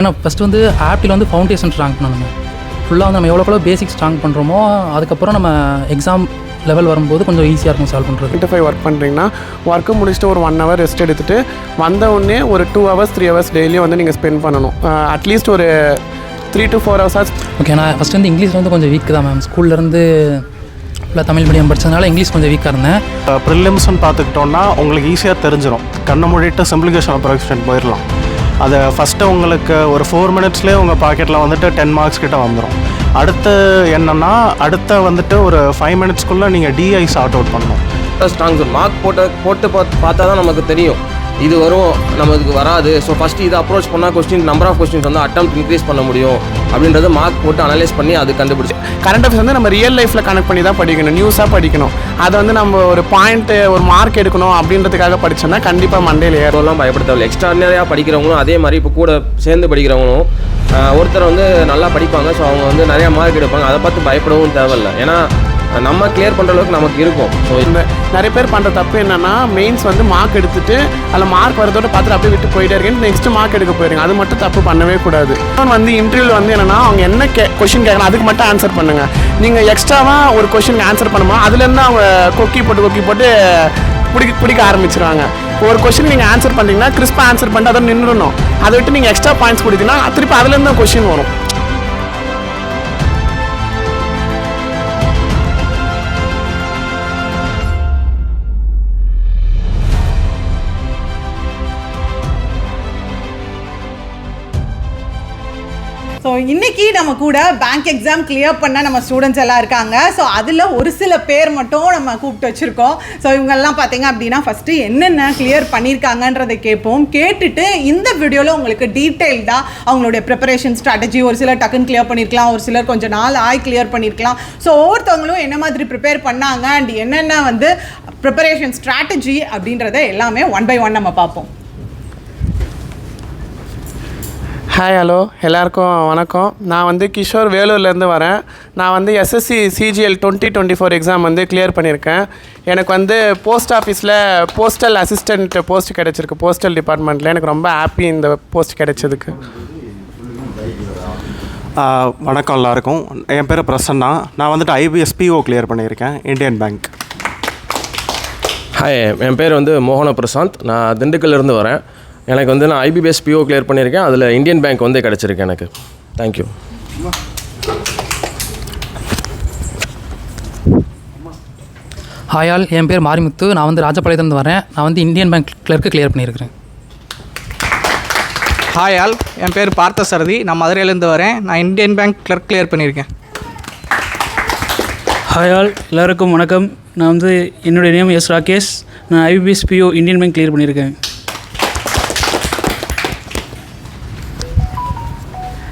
ஏன்னா ஃபஸ்ட்டு வந்து ஆப்டில் வந்து ஃபவுண்டேஷன் ஸ்ட்ராங் பண்ணணுங்க. ஃபுல்லாக வந்து நம்ம எவ்வளோ பேசிக் ஸ்ட்ராங் பண்ணுறோமோ அதுக்கப்புறம் நம்ம எக்ஸாம் லெவல் வரும்போது கொஞ்சம் ஈஸியாக இருக்கும் சால்வ் பண்ணுறது. 5 ஒர்க் பண்ணுறீங்கன்னா ஒர்க்கு முடிச்சுட்டு ஒரு 1 hour ரெஸ்ட் எடுத்துகிட்டு வந்த உடனே ஒரு 2 hours 3 hours டெய்லியும் வந்து நீங்கள் ஸ்பெண்ட் பண்ணணும். அட்லீஸ்ட் ஒரு 3 to 4 hours ஆச்சு. ஓகே, நான் ஃபஸ்ட்டு வந்து இங்கிலீஷில் வந்து கொஞ்சம் வீக் தான் மேம். ஸ்கூல்லேருந்து ஃபுல்லாக தமிழ் மீடியம் படித்ததுனால இங்கிலீஷ் கொஞ்சம் வீக்காக இருந்தேன். ப்ரிலிம்ஸ்ன்னு பார்த்துக்கிட்டோன்னா உங்களுக்கு ஈஸியாக தெரிஞ்சிடும். கண்ணை மூடிட்டு சிம்பிளிஃபிகேஷன் அப்ராக்சிமேஷன் போயிடலாம். அதை ஃபஸ்ட்டு உங்களுக்கு ஒரு 4 minutesலேயே உங்கள் பாக்கெட்டில் வந்துட்டு 10 marks கிட்ட வந்துடும். அடுத்து என்னென்னா அடுத்த வந்துட்டு ஒரு 5 minutesக்குள்ளே நீங்கள் டிஐ சார்ட் அவுட் பண்ணணும். ஸ்ட்ராங்ஸ் மார்க் போட்டு பார்த்தா தான் நமக்கு தெரியும் இது வரும் நமக்கு வராது. ஸோ ஃபஸ்ட்டு இதை அப்ரோச் பண்ணால் நம்பர் ஆஃப் கொஸ்டின்ஸ் வந்து அட்டெம்ப்ட் இன்க்ரீஸ் பண்ண முடியும் அப்படின்றது மார்க் போட்டு அனலைஸ் பண்ணி அது கண்டுபிடிச்சி. கரண்ட் அஃபேர்ஸ் வந்து நம்ம ரியல் லைஃப்பில் கனெக்ட் பண்ணி தான் படிக்கணும், நியூஸாக படிக்கணும். அதை வந்து நம்ம ஒரு பாயிண்ட்டு ஒரு மார்க் எடுக்கணும் அப்படின்றதுக்காக படித்தோம்னா கண்டிப்பாக மண்டையில் ஏறலாம் பயப்பட தேவையில்லை. எக்ஸ்ட்ராடினரியாக படிக்கிறவங்களும் அதே மாதிரி இப்போ கூட சேர்ந்து படிக்கிறவங்களும் ஒருத்தர் வந்து நல்லா படிப்பாங்க. ஸோ அவங்க வந்து நிறையா மார்க் எடுப்பாங்க. அதை பார்த்து பயப்படவும் தேவையில்லை. ஏன்னா நம்ம கிளியர் பண்ணுற அளவுக்கு நமக்கு இருக்கும். ஸோ இந்த நிறைய பேர் பண்ணுற தப்பு என்னென்னா மெயின்ஸ் வந்து மார்க் எடுத்துகிட்டு அதில் மார்க் வரதோட பார்த்துட்டு அப்படியே விட்டு போயிட்டே இருக்கேன், நெக்ஸ்ட் மார்க் எடுக்க போயிருங்க. அது மட்டும் தப்பு பண்ணவே கூடாது. வந்து இன்டர்வியூவில் வந்து என்னென்னா அவங்க என்ன கொஷின் கேட்கணும் அதுக்கு மட்டும் ஆன்சர் பண்ணுங்கள். நீங்கள் எக்ஸ்ட்ராவாக ஒரு கொஷின் ஆன்சர் பண்ணும்போது அதுலேருந்து அவங்க கொக்கி போட்டு பிடிக்க ஆரம்பிச்சிருவாங்க. ஒரு கொஷின் நீங்கள் ஆன்சர் பண்ணுறீங்கன்னா கிறிஸ்பாக ஆன்சர் பண்ணிட்டு அதை நின்றுடணும். அதை விட்டு நீங்கள் எக்ஸ்ட்ரா பாயிண்ட்ஸ் கொடுத்தீங்கன்னா திருப்பி அதுலேருந்து தான் கொஷின் வரும். ஸோ இன்றைக்கி நம்ம கூட பேங்க் எக்ஸாம் கிளியர் பண்ண நம்ம ஸ்டூடெண்ட்ஸ் எல்லாம் இருக்காங்க. ஸோ அதில் ஒரு சில பேர் மட்டும் நம்ம கூப்பிட்டு வச்சுருக்கோம். ஸோ இவங்கெல்லாம் பார்த்தீங்க அப்படின்னா ஃபஸ்ட்டு என்னென்ன கிளியர் பண்ணியிருக்காங்கன்றதை கேட்போம். கேட்டுட்டு இந்த வீடியோவில் உங்களுக்கு டீட்டெயில்டாக அவங்களுடைய ப்ரிப்பரேஷன் ஸ்ட்ராட்டஜி, ஒரு சிலர் டக்குன்னு கிளியர் பண்ணியிருக்கலாம், ஒரு சிலர் கொஞ்சம் நாள் கிளியர் பண்ணியிருக்கலாம். ஸோ ஒவ்வொருத்தவங்களும் என்ன மாதிரி ப்ரிப்பேர் பண்ணாங்க அண்ட் என்னென்ன வந்து ப்ரிப்பரேஷன் ஸ்ட்ராட்டஜி அப்படின்றத எல்லாமே 1 by 1 நம்ம பார்ப்போம். ஹாய், ஹலோ, எல்லாருக்கும் வணக்கம். நான் வந்து கிஷோர், வேலூர்லேருந்து வரேன். நான் வந்து எஸ்எஸ்சி சிஜிஎல் 2024 எக்ஸாம் வந்து கிளியர் பண்ணியிருக்கேன். எனக்கு வந்து போஸ்ட் ஆஃபீஸில் போஸ்டல் அசிஸ்டண்ட் போஸ்ட் கிடச்சிருக்கு. போஸ்டல் டிபார்ட்மெண்ட்டில் எனக்கு ரொம்ப ஹாப்பி இந்த போஸ்ட் கிடைச்சதுக்கு. வணக்கம் எல்லாருக்கும். என் பேர் பிரசன்னா. நான் வந்துட்டு IBS PO கிளியர் பண்ணியிருக்கேன், இந்தியன் பேங்க். ஹாய், என் பேர் வந்து மோகன பிரசாந்த். நான் திண்டுக்கல்லேருந்து வரேன். எனக்கு வந்து நான் IBS PO கிளியர் பண்ணியிருக்கேன். அதில் இந்தியன் பேங்க் வந்து கிடச்சிருக்கு எனக்கு. தேங்க்யூ. ஹாய் ஆல், என் பேர் மாரிமுத்து. நான் வந்து ராஜபாளையத்துலேருந்து வரேன். நான் வந்து இந்தியன் பேங்க் கிளர்க்கு கிளியர் பண்ணியிருக்கிறேன். ஹாய் ஆல், என் பேர் பார்த்தசாரதி. நான் மதுரையிலேருந்து வரேன். நான் இந்தியன் பேங்க் கிளர்க் கிளியர் பண்ணியிருக்கேன். ஹாய் ஆல், எல்லாருக்கும் வணக்கம். நான் வந்து என்னுடைய நேம் எஸ் ராகேஷ். நான் IBS PO Indian bank clear பண்ணியிருக்கேன்.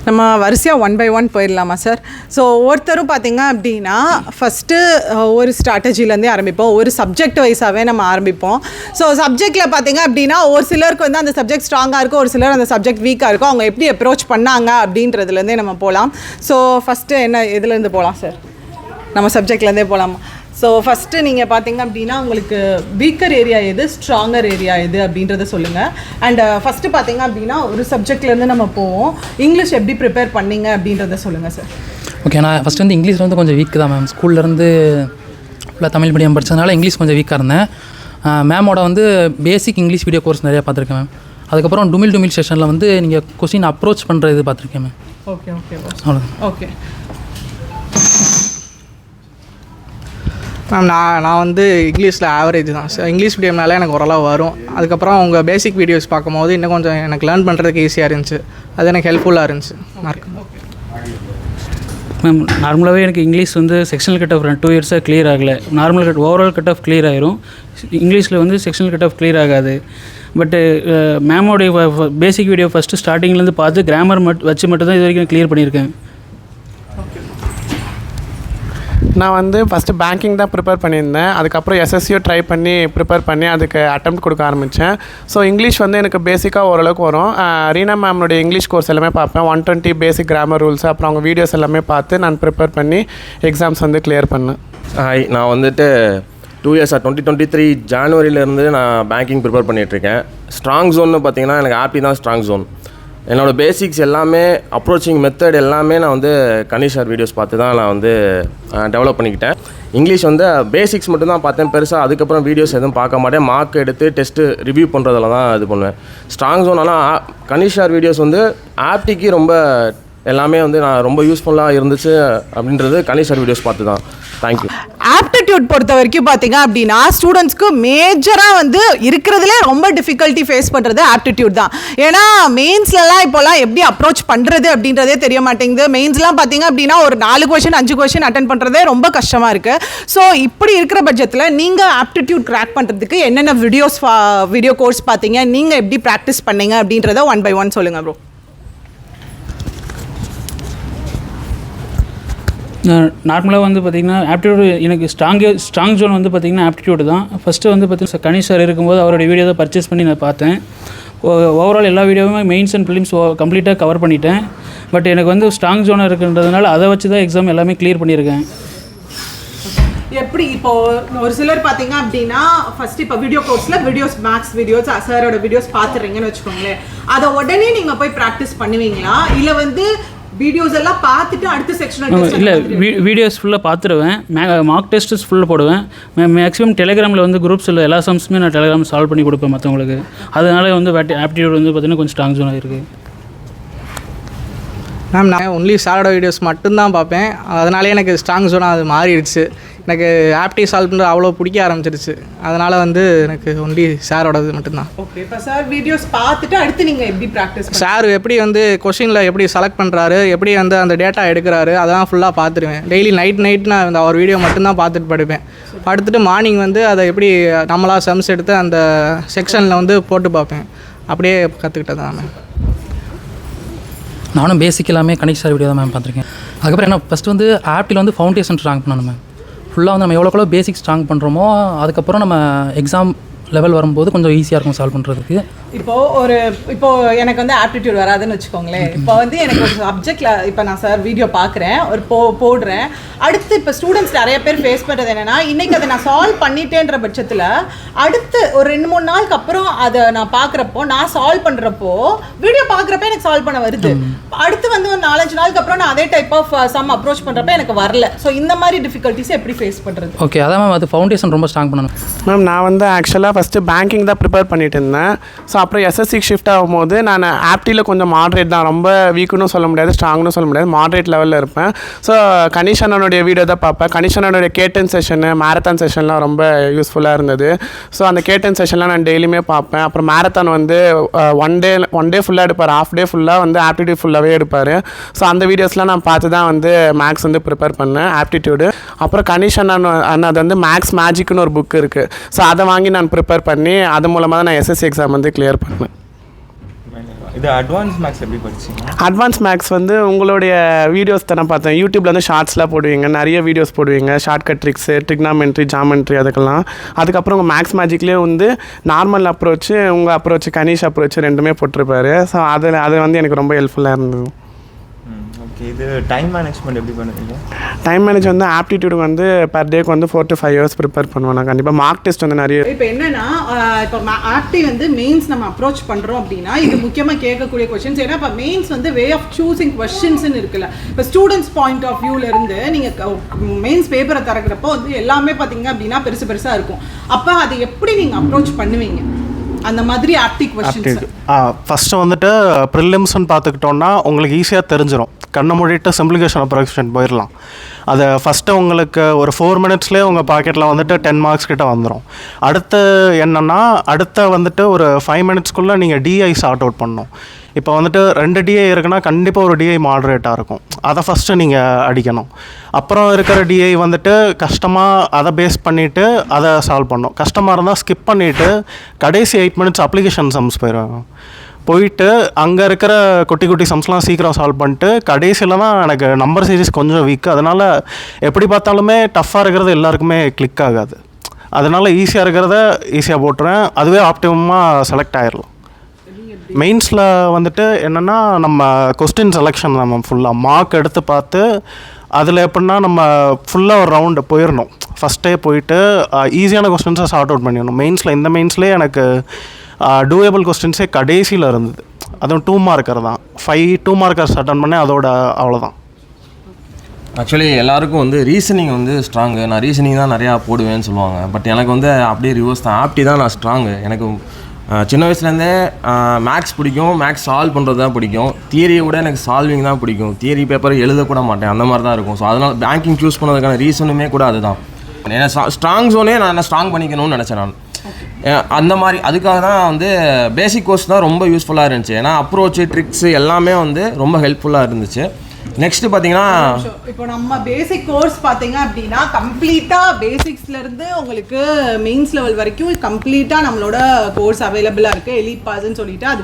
நம்ம வரிசையாக 1 by 1 போயிடலாமா சார்? ஸோ ஒவ்வொருத்தரும் பார்த்திங்க அப்படின்னா ஃபஸ்ட்டு ஒரு ஸ்ட்ராட்டஜிலேருந்தே ஆரம்பிப்போம். ஒரு சப்ஜெக்ட் வைஸாகவே நம்ம ஆரம்பிப்போம். ஸோ சப்ஜெக்டில் பார்த்திங்க அப்படின்னா ஒரு சிலருக்கு வந்து அந்த சப்ஜெக்ட் ஸ்ட்ராங்காக இருக்கும், ஒரு சிலர் அந்த சப்ஜெக்ட் வீக்காக இருக்கும். அவங்க எப்படி அப்ரோச் பண்ணாங்க அப்படின்றதுலேருந்தே நம்ம போகலாம். ஸோ ஃபஸ்ட்டு எதுலேருந்து போகலாம் சார்? நம்ம சப்ஜெக்ட்லேருந்தே போகலாமா? ஸோ ஃபஸ்ட்டு நீங்கள் பார்த்தீங்க அப்படின்னா உங்களுக்கு வீக்கர் ஏரியா எது, ஸ்ட்ராங்கர் ஏரியா எது அப்படின்றத சொல்லுங்கள். அண்ட் ஃபஸ்ட்டு பார்த்தீங்க அப்படின்னா ஒரு சப்ஜெக்ட்லேருந்து நம்ம போவோம். இங்கிலீஷ் எப்படி ப்ரிப்பேர் பண்ணீங்க அப்படின்றத சொல்லுங்கள் சார். ஓகே, நான் ஃபஸ்ட்டு வந்து இங்கிலீஷில் வந்து கொஞ்சம் வீக் தான் மேம். ஸ்கூல்லேருந்து ஃபுல்லாக தமிழ் மீடியம் படித்ததுனால இங்கிலீஷ் கொஞ்சம் வீக்காக இருந்தேன். மேமோட வந்து பேசிக் இங்கிலீஷ் வீடியோ கோர்ஸ் நிறையா பார்த்துருக்கேன் மேம். அதுக்கப்புறம் டுமில் செஷனில் வந்து நீங்கள் கொஸ்டின் அப்ரோச் பண்ணுறது பார்த்துருக்கேன் மேம். ஓகே ஓகே அவ்வளோதான். ஓகே மேம், நான் வந்து இங்கிலீஷில் ஆவரேஜ் தான் சார். இங்கிலீஷ் மீடியம்னால எனக்கு ஓரளவு வரும். அதுக்கப்புறம் உங்கள் பேசிக் வீடியோஸ் பார்க்கும்போது இன்னும் கொஞ்சம் எனக்கு லேர்ன் பண்ணுறதுக்கு ஈஸியாக இருந்துச்சு. அது எனக்கு ஹெல்ப்ஃபுல்லாக இருந்துச்சு. மார்க் மேம், நார்மலாகவே எனக்கு இங்கிலீஷ் வந்து செக்ஷனல் கட் ஆஃப் 2 இயர்ஸாக கிளியர் ஆகலை. Normal overall cut off clear ஆகிரும். இங்கிலீஷில் வந்து செக்ஷனல் கட் ஆஃப் கிளியர் ஆகாது. பட்டு மேமோடைய பேசிக் வீடியோ ஃபஸ்ட்டு ஸ்டார்டிங்லேருந்து பார்த்து கிராமர் வச்சு மட்டும் தான் இது வரைக்கும் கிளியர் பண்ணியிருக்கேன். நான் வந்து ஃபஸ்ட்டு பேங்கிங் தான் ப்ரிப்பேர் பண்ணியிருந்தேன். அதுக்கப்புறம் SSCயும் ட்ரை பண்ணி ப்ரிப்பேர் பண்ணி அதுக்கு அட்டெம்ப்ட் கொடுக்க ஆரம்பித்தேன். ஸோ இங்கிலீஷ் வந்து எனக்கு பேசிக்காக ஓரளவுக்கு வரும். ரீனா மேம்னுடைய இங்கிலீஷ் கோர்ஸ் எல்லாமே பார்ப்பேன். 120 பேசிக் கிராமர் ரூல்ஸ், அப்புறம் அவங்க வீடியோஸ் எல்லாமே பார்த்து நான் ப்ரிப்பேர் பண்ணி எக்ஸாம்ஸ் வந்து கிளியர் பண்ணேன். ஹாய், நான் வந்துட்டு 2 இயர்ஸாக 2023 ஜான்வரியிலேருந்து நான் பேங்கிங் ப்ரிப்பேர் பண்ணிகிட்ருக்கேன். ஸ்ட்ராங் ஜோன்னு பார்த்தீங்கன்னா எனக்கு ஹாப்பி தான் ஸ்ட்ராங் ஜோன். என்னோடய பேசிக்ஸ் எல்லாமே அப்ரோச்சிங் மெத்தட் எல்லாமே நான் வந்து கனிஷ் சார் வீடியோஸ் பார்த்து தான் நான் வந்து டெவலப் பண்ணிக்கிட்டேன். இங்கிலீஷ் வந்து பேசிக்ஸ் மட்டும்தான் பார்த்தேன் பெருசாக. அதுக்கப்புறம் வீடியோஸ் எதுவும் பார்க்க மாட்டேன். மார்க் எடுத்து டெஸ்ட்டு ரிவ்யூ பண்ணுறதுல தான் இது பண்ணுவேன். ஸ்ட்ராங் ஜோன் ஆனால் கனிஷ் சார் வீடியோஸ் வந்து ஆப்டிக்கு ரொம்ப எல்லாமே வந்து நான் ரொம்ப யூஸ்ஃபுல்லாக இருந்துச்சு அப்படின்றது கனிஷ் சார் வீடியோஸ் பார்த்து தான். தேங்க்யூ. ஆப்டிடியூட் பொறுத்த வரைக்கும் பார்த்தீங்க அப்படின்னா ஸ்டூடெண்ட்ஸ்க்கு மேஜராக வந்து இருக்கிறதுலே ரொம்ப டிஃபிகல்ட்டி ஃபேஸ் பண்ணுறது ஆப்டிடியூட் தான். ஏன்னா மெயின்ஸ்லலாம் இப்போலாம் எப்படி அப்ரோச் பண்ணுறது அப்படின்றதே தெரிய மாட்டேங்குது. மெயின்ஸ்லாம் பார்த்தீங்க அப்படின்னா ஒரு 4 கொஷின் 5 கொஷின் அட்டன் பண்ணுறதே ரொம்ப கஷ்டமாக இருக்குது. ஸோ இப்படி இருக்கிற பட்சத்தில் நீங்கள் ஆப்டிடியூட் கிராக் பண்ணுறதுக்கு என்னென்ன வீடியோ கோர்ஸ் பார்த்தீங்க, நீங்கள் எப்படி ப்ராக்டிஸ் பண்ணீங்க அப்படின்றத 1 by 1 சொல்லுங்கள் ப்ரோ. நார்மலாக வந்து பார்த்திங்கன்னா ஆப்டிடியூடு எனக்கு ஸ்ட்ராங் ஜோன் வந்து பார்த்திங்கன்னா ஆப்டிடியூடு தான். ஃபஸ்ட்டு வந்து பார்த்திங்கன்னா கனிஷ் சார் இருக்கும்போது அவருடைய வீடியோ தான் பர்ச்சேஸ் பண்ணி நான் பார்த்தேன். ஓவரால் எல்லா வீடியோவுமே மெயின்ஸ் அண்ட் ஃபிலிம்ஸ் கம்ப்ளீட்டாக கவர் பண்ணிட்டேன். பட் எனக்கு வந்து ஸ்ட்ராங் ஜோனாக இருக்குன்றதுனால அதை வச்சு தான் எக்ஸாம் எல்லாமே கிளியர் பண்ணியிருக்கேன். எப்படி இப்போ ஒரு சிலர் பார்த்தீங்க அப்படின்னா ஃபர்ஸ்ட் இப்போ வீடியோ கோர்ஸில் மேக்ஸ் வீடியோஸ் சாரோட வீடியோஸ் பார்த்துறீங்கன்னு வச்சுக்கோங்களேன், அதை உடனே நீங்கள் போய் ப்ராக்டிஸ் பண்ணுவீங்களா இல்லை வந்து வீடியோஸ் எல்லாம் பார்த்துட்டு அடுத்த செக்ஷன்? இல்லை, வீடியோஸ் ஃபுல்லாக பார்த்துருவேன். மார்க் டெஸ்ட்ஸ் ஃபுல்லாக போடுவேன். மேக்ஸிமம் டெலிகிராமில் வந்து குரூப்ஸில் எல்லா சம்ஸுமே நான் டெலிகிராம் சால்வ் பண்ணி கொடுப்பேன் மற்றவங்களுக்கு. அதனால வந்து ஆப்டிடியூட் வந்து பார்த்திங்கன்னா கொஞ்சம் ஸ்ட்ராங் ஜோனாக இருக்குது. மேம் நான் ஒன்லி சாரோட வீடியோஸ் மட்டும்தான் பார்ப்பேன். அதனாலே எனக்கு ஸ்ட்ராங் ஜோனாக அது மாறிடுச்சு. எனக்கு ஆப்டி சால்வ் பண்ணுறது அவ்வளோ பிடிக்க ஆரம்பிச்சிருச்சு. அதனால் வந்து எனக்கு ஒன்லி சாரோடது மட்டும்தான். ஓகே, இப்போ சார் வீடியோஸ் பார்த்துட்டு அடுத்து நீங்கள் எப்படி ப்ராக்டிஸ்? சார் எப்படி வந்து கொஷினில் எப்படி செலக்ட் பண்ணுறாரு, எப்படி வந்து அந்த டேட்டா எடுக்கிறாரு, அதெல்லாம் ஃபுல்லாக பார்த்துருவேன். டெய்லி நைட் நான் அந்த அவர் வீடியோ மட்டும்தான் பார்த்துட்டு படுப்பேன். படுத்துட்டு மார்னிங் வந்து அதை எப்படி நம்மளாக சம்ஸ் எடுத்து அந்த செக்ஷனில் வந்து போட்டு பார்ப்பேன். அப்படியே கற்றுக்கிட்டது தான் மேம். நானும் பேசிக் எல்லாமே கனிஷ் சார் வீடியோ தான் மேம் பார்த்துருக்கேன். அதுக்கப்புறம் என்ன ஃபஸ்ட்டு வந்து ஆப்டில் வந்து ஃபவுண்டேஷன் ஸ்ட்ராங் பண்ணணும் மேம். ஃபுல்லாக வந்து நம்ம எவ்வளோக்கெவ்வளோ பேசிக் ஸ்ட்ராங் பண்ணுறோமோ அதுக்கப்புறம் நம்ம எக்ஸாம் லெவல் வரும்போது கொஞ்சம் ஈஸியாக இருக்கும் சால்வ் பண்ணுறதுக்கு. இப்போ எனக்கு வந்து ஆப்டிடியூட் வராதுன்னு வச்சுக்கோங்களேன். இப்போ வந்து எனக்கு ஒரு சப்ஜெக்டில் இப்போ நான் சார் வீடியோ பார்க்குறேன், ஒரு போடுறேன். அடுத்து இப்போ ஸ்டூடெண்ட்ஸ் நிறைய பேர் ஃபேஸ் பண்ணுறது என்னென்னா, இன்றைக்கி அதை நான் சால்வ் பண்ணிட்டேன்ற பட்சத்தில் அடுத்து ஒரு 2-3 நாளுக்கு அப்புறம் அதை நான் பார்க்குறப்போ, நான் சால்வ் பண்ணுறப்போ வீடியோ பார்க்குறப்ப எனக்கு சால்வ் பண்ண வருது. அடுத்து வந்து ஒரு 4-5 நாளுக்கு அப்புறம் நான் அதே டைப் ஆஃப் சம் அப்ரோச் பண்ணுறப்ப எனக்கு வரல. ஸோ இந்த மாதிரி டிஃபிகல்ட்டிஸ் எப்படி ஃபேஸ் பண்ணுறது? ஓகே, அதான் மேம் அது ஃபவுண்டேஷன் ரொம்ப ஸ்ட்ராங் பண்ணணும் மேம். நான் வந்து ஆக்சுவலாக ஃபஸ்ட்டு பேங்கிங் தான் ப்ரிப்பேர் பண்ணிட்டு இருந்தேன். ஸோ அப்புறம் எஸ்எஸ்சிக்கு ஷிஃப்ட் ஆகும்போது நான் ஆப்டியில் கொஞ்சம் மாட்ரேட் தான், ரொம்ப வீக்குன்னு சொல்ல முடியாது, ஸ்ட்ராங்னு சொல்ல முடியாது, மாட்ரேட் லெவலில் இருப்பேன். ஸோ கனிஷ் அண்ணனுடைய வீடியோ தான் பார்ப்பேன். கனிஷ் அண்ணனுடைய கேட்டன் செஷனு, மேரத்தான் செஷன்லாம் ரொம்ப யூஸ்ஃபுல்லாக இருந்தது. ஸோ அந்த கேட்டன் செஷன்லாம் நான் டெய்லியுமே பார்ப்பேன். அப்புறம் மேரத்தான் வந்து ஒன் டே ஃபுல்லாக எடுப்பார், ஹாஃப் டே ஃபுல்லாக வந்து ஆப்டிடியூட் ஃபுல்லாகவே எடுப்பார். ஸோ அந்த வீடியோஸ்லாம் நான் பார்த்து தான் வந்து மேக்ஸ் வந்து ப்ரிப்பேர் பண்ணேன், ஆப்டிடியூடு. அப்புறம் கனிஷ் அண்ணா அது வந்து மேக்ஸ் மேஜிக்னு ஒரு புக் இருக்குது. ஸோ அதை வாங்கி நான் ப்ரிப்பேர் பண்ணி அது மூலமாக தான் நான் எஸ்எஸ்சி எக்ஸாம் வந்து கிளியர் பண்ணேன். இது அட்வான்ஸ் மேக்ஸ் எப்படி படிச்சிங்க? அட்வான்ஸ் மேக்ஸ் வந்து உங்களுடைய வீடியோஸ் தானே பார்த்தேன். யூடியூப்பில் வந்து ஷார்ட்ஸ்லாம் போடுவீங்க, நிறைய வீடியோஸ் போடுவீங்க, ஷார்ட்கட் ட்ரிக்ஸு, ட்ரிக்னாமெண்ட்ரி, ஜாமெண்ட்ரி, அதுக்கெல்லாம். அதுக்கப்புறம் உங்கள் மேக்ஸ் மேஜிக்லேயே வந்து நார்மல் அப்ரோச்சு, உங்கள் அப்ரோச்சு, கனிஷ் அப்ரோச்சு ரெண்டுமே போட்டிருப்பாரு. ஸோ அது வந்து எனக்கு ரொம்ப ஹெல்ப்ஃபுல்லாக இருந்தது. ஓகே, இது டைம் மேனேஜ்மெண்ட் எப்படி பண்ணுவீங்க? டைம் மேனேஜ் வந்து ஆப்டிடியூடுக்கு வந்து பர் டேக்கு வந்து 4 to 5 hours ப்ரிப்பேர் பண்ணுவேன் நான். கண்டிப்பாக மார்க் டெஸ்ட் வந்து நிறைய. இப்போ என்னன்னா, இப்போ ஆப்டி வந்து மெயின்ஸ் நம்ம அப்ரோச் பண்ணுறோம் அப்படின்னா இது முக்கியமாக கேட்கக்கூடிய கொஸ்டின்ஸ். ஏன்னா இப்போ மெயின்ஸ் வந்து வே ஆஃப் சூஸிங் கொஸ்டின்ஸ்னு இருக்குல்ல. இப்போ ஸ்டூடெண்ட்ஸ் பாயிண்ட் ஆஃப் வியூலேருந்து நீங்கள் மெயின்ஸ் பேப்பரை திறக்கிறப்போ வந்து எல்லாமே பார்த்தீங்க அப்படின்னா பெருசாக இருக்கும். அப்போ அதை எப்படி நீங்கள் அப்ரோச் பண்ணுவீங்க? அந்த மாதிரி ஆப்டி கொஸ்டின்ஸ் ஃபஸ்ட்டு வந்துட்டு ப்ரிலிம்ஸ்ன்னு பார்த்துக்கிட்டோன்னா உங்களுக்கு ஈஸியாக தெரிஞ்சிடும். கண்ணை மூடிட்டு சிம்பிளிஃபிகேஷன் அப்ராக்சிமேஷன் போயிடலாம். அதை ஃபஸ்ட்டு உங்களுக்கு ஒரு 4 minutesலேயே உங்கள் பாக்கெட்டில் வந்துட்டு 10 marks கிட்ட வந்துடும். அடுத்து என்னென்னா, அடுத்த வந்துட்டு ஒரு 5 minutesக்குள்ளே நீங்கள் டிஐ சார்ட் அவுட் பண்ணணும். இப்போ வந்துட்டு 2 டிஐ இருக்குன்னா கண்டிப்பாக ஒரு டிஐ மாடரேட்டாக இருக்கும், அதை ஃபஸ்ட்டு நீங்கள் அடிக்கணும். அப்புறம் இருக்கிற டிஐ வந்துட்டு கஷ்டமாக அதை பேஸ் பண்ணிவிட்டு அதை சால்வ் பண்ணணும். கஷ்டமாக இருந்தால் ஸ்கிப் பண்ணிவிட்டு கடைசி 8 minutes அப்ளிகேஷன் சம்ஸ் போயிட்டு அங்கே இருக்கிற குட்டி சம்ஸ்லாம் சீக்கிரம் சால்வ் பண்ணிட்டு கடைசியில் தான் எனக்கு நம்பர் சீரிஸ் கொஞ்சம் வீக்கு. அதனால் எப்படி பார்த்தாலுமே டஃப்பாக இருக்கிறது எல்லாருக்குமே கிளிக் ஆகாது. அதனால் ஈஸியாக இருக்கிறத ஈஸியாக போட்டுறேன், அதுவே ஆப்டிமமாக செலக்ட் ஆகிடலாம். மெயின்ஸில் வந்துட்டு என்னென்னா நம்ம கொஸ்டின் செலெக்ஷன் தான் ஃபுல்லாக மார்க் எடுத்து பார்த்து அதில் எப்படின்னா நம்ம ஃபுல்லாக ஒரு ரவுண்டு போயிடணும். ஃபஸ்ட்டே போயிட்டு ஈஸியான கொஸ்டின்ஸை சார்ட் அவுட் பண்ணிடணும். இந்த மெயின்ஸ்லேயே எனக்கு டூயபிள் கொஸ்டின்ஸே கடைசியில் இருந்தது. அதுவும் 2 மார்க்கர் தான். 2 மார்க்கர்ஸ் அட்டன் பண்ணேன், அதோட அவ்வளோதான். ஆக்சுவலி எல்லாருக்கும் வந்து ரீசனிங் வந்து ஸ்ட்ராங்கு. நான் ரீசனிங் தான் நிறையா போடுவேன்னு சொல்லுவாங்க. பட் எனக்கு வந்து அப்படியே ரிவர்ஸ் தான். ஆப்டி தான் நான் ஸ்ட்ராங்கு. எனக்கு சின்ன வயசுலேருந்தே மேக்ஸ் பிடிக்கும், மேக்ஸ் சால்வ் பண்ணுறது தான் பிடிக்கும். தியரியை விட எனக்கு சால்விங் தான் பிடிக்கும். தியரி பேப்பர் எழுதக்கூட மாட்டேன், அந்த மாதிரி தான் இருக்கும். ஸோ அதனால் பேங்கிங் சூஸ் பண்ணதுக்கான ரீசனுமே கூட அதுதான். ஏன்னா ஸ்ட்ராங் ஜோனே நான் ஸ்ட்ராங் பண்ணிக்கணும்னு நினச்சேன் நான். அந்த மாதிரி அதுக்காக தான் வந்து பேசிக் கோர்ஸ் தான் ரொம்ப யூஸ்ஃபுல்லாக இருந்துச்சு. ஏன்னா அப்ரோச்சு ட்ரிக்ஸு எல்லாமே வந்து ரொம்ப ஹெல்ப்ஃபுல்லாக இருந்துச்சு. நெக்ஸ்ட்டு பார்த்தீங்கன்னா இப்போ நம்ம பேசிக் கோர்ஸ் பார்த்தீங்க அப்படின்னா கம்ப்ளீட்டாக பேசிக்ஸ்லேருந்து உங்களுக்கு மெயின்ஸ் லெவல் வரைக்கும் கம்ப்ளீட்டாக நம்மளோட கோர்ஸ் அவைலபிளாக இருக்குது. எலிட் பாஸ்ன்னு சொல்லிட்டு அது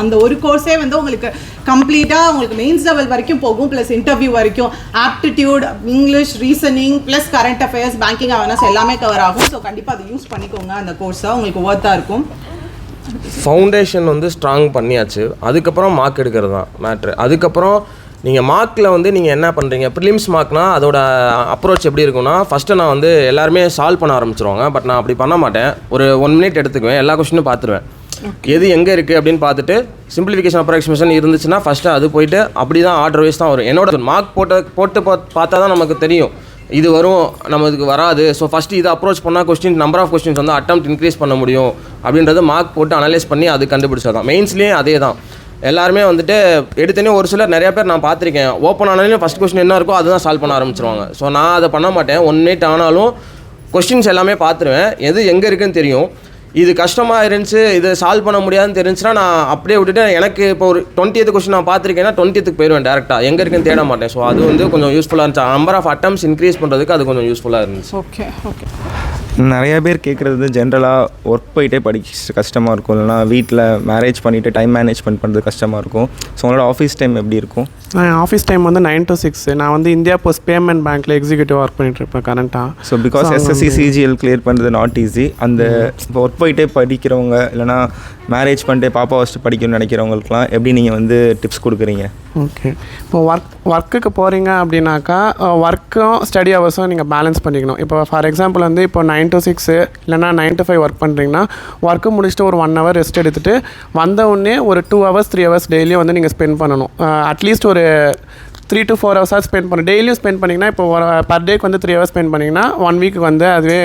அந்த ஒரு கோர்ஸே வந்து உங்களுக்கு கம்ப்ளீட்டாக உங்களுக்கு மெயின்ஸ் லெவல் வரைக்கும் போகும். ப்ளஸ் இன்டர்வியூ வரைக்கும் aptitude, English, reasoning plus current affairs, banking awareness எல்லாமே கவர் ஆகும். ஸோ கண்டிப்பாக அதை யூஸ் பண்ணிக்கோங்க. அந்த கோர்ஸை உங்களுக்கு ஒர்த்தாக இருக்கும். ஃபவுண்டேஷன் வந்து ஸ்ட்ராங் பண்ணியாச்சு. அதுக்கப்புறம் மார்க் எடுக்கிறது தான் மேட்ரு. அதுக்கப்புறம் நீங்கள் மார்க்கில் வந்து நீங்கள் என்ன பண்ணுறீங்க, ப்ரிலிம்ஸ் மார்க்னால் அதோட அப்ரோச் எப்படி இருக்குன்னா, ஃபஸ்ட்டு நான் வந்து எல்லாருமே சால்வ் பண்ண ஆரம்பிச்சிருவாங்க. பட் நான் அப்படி பண்ண மாட்டேன். ஒரு 1 மினிட் எடுத்துக்குவேன், எல்லா கொஸ்டினும் பார்த்துருவேன். எது எங்கே இருக்குது அப்படின்னு பார்த்துட்டு சிம்பிளிஃபிகேஷன் அப்ராக்சிமேஷன் இருந்துச்சுன்னா ஃபஸ்ட்டு அது போயிட்டு அப்படி தான் ஆர்டர் வைஸ் தான் வரும். என்னோட மார்க் போட்டு பார்த்தா தான் நமக்கு தெரியும் இது வரும், நமக்கு வராது. ஸோ ஃபஸ்ட்டு இதை அப்ரோச் பண்ணால் கொஸ்டின் நம்பர் ஆஃப் கொஸ்டின்ஸ் வந்து அட்டெம்ப்ட் இன்க்ரீஸ் பண்ண முடியும் அப்படின்றது மார்க் போட்டு அனலைஸ் பண்ணி அது கண்டுபிடிச்சா தான். மெயின்ஸ்லேயும் அதே தான். எல்லாருமே வந்துட்டு எடுத்தோன்னே ஒரு சிலர் நிறைய பேர் நான் பார்த்துருக்கேன், ஓப்பன் ஆனாலும் ஃபஸ்ட் கொஸ்டின் என்ன இருக்கோ அதுதான் சால்வ் பண்ண ஆரம்பிச்சிருவாங்க. ஸோ நான் அதை பண்ண மாட்டேன். 1 மினிட் ஆனாலும் கொஸ்டின்ஸ் எல்லாமே பார்த்துருவேன், எது எங்கே இருக்குன்னு தெரியும். இது கஷ்டமாக இருந்துச்சு, இது சால்வ் பண்ண முடியாதுன்னு தெரிஞ்சுன்னா நான் அப்படியே விட்டுட்டு எனக்கு இப்போ ஒரு 20th கொஸ்டின் நான் பார்த்துருக்கேன்னா 20th போயிடுவேன் டேரெக்டாக, எங்கே இருக்குன்னு தேட மாட்டேன். ஸோ அது வந்து கொஞ்சம் யூஸ்ஃபுல்லாக இருந்துச்சு. நம்பர் ஆஃப் அட்டம்ஸ் இன்க்ரீஸ் பண்ணுறதுக்கு அது கொஞ்சம் யூஸ்ஃபுல்லாக இருந்துச்சு. Okay okay. நிறைய பேர் கேட்குறது ஜென்ரலாக ஒர்க் போயிட்டே படிக்க கஷ்டமாக இருக்கும், இல்லைனா வீட்டில் மேரேஜ் பண்ணிவிட்டு டைம் மேனேஜ்மெண்ட் பண்ணுறது கஷ்டமாக இருக்கும். ஸோ உங்களோட ஆஃபீஸ் டைம் எப்படி இருக்கும்? ஆஃபீஸ் டைம் வந்து 9 to 6. நான் வந்து இந்தியா போஸ்ட் பேமெண்ட் பேங்க்கில் எக்ஸிக்யூட்டிவ் ஒர்க் பண்ணிகிட்ருப்பேன் கரண்ட்டாக. So because SSC CGL clear பண்ணுறது நாட் ஈஸி. அந்த இப்போ ஒர்க் போயிட்டே படிக்கிறவங்க இல்லைனா மேரேஜ் பண்ணிட்டு பாப்பா வச்சுட்டு படிக்கணும்னு நினைக்கிறவங்களுக்குலாம் எப்படி நீங்கள் வந்து டிப்ஸ் கொடுக்குறீங்க? ஓகே, இப்போ ஒர்க்குக்கு போகிறீங்க அப்படின்னாக்கா ஒர்க்கும் ஸ்டடி ஹவர்ஸும் நீங்கள் பேலன்ஸ் பண்ணிக்கணும். இப்போ ஃபார் எக்ஸாம்பிள் வந்து இப்போ 9 to 6 இல்லைனா 9 to 5 ஒர்க் பண்ணுறீங்கன்னா ஒர்க்கு முடிச்சுட்டு ஒரு 1 hour ரெஸ்ட் எடுத்துகிட்டு வந்த உடனே ஒரு 2 hours 3 hours டெய்லியும் வந்து நீங்கள் ஸ்பெண்ட் பண்ணணும். அட்லீஸ்ட் ஒரு 3 to 4 hours ஸ்பெண்ட் பண்ணணும். டெய்லியும் ஸ்பெண்ட் பண்ணிங்கன்னா இப்போ பர் டேக்கு வந்து 3 hours ஸ்பெண்ட் பண்ணிங்கன்னா 1 வீக்கு வந்து அதுவே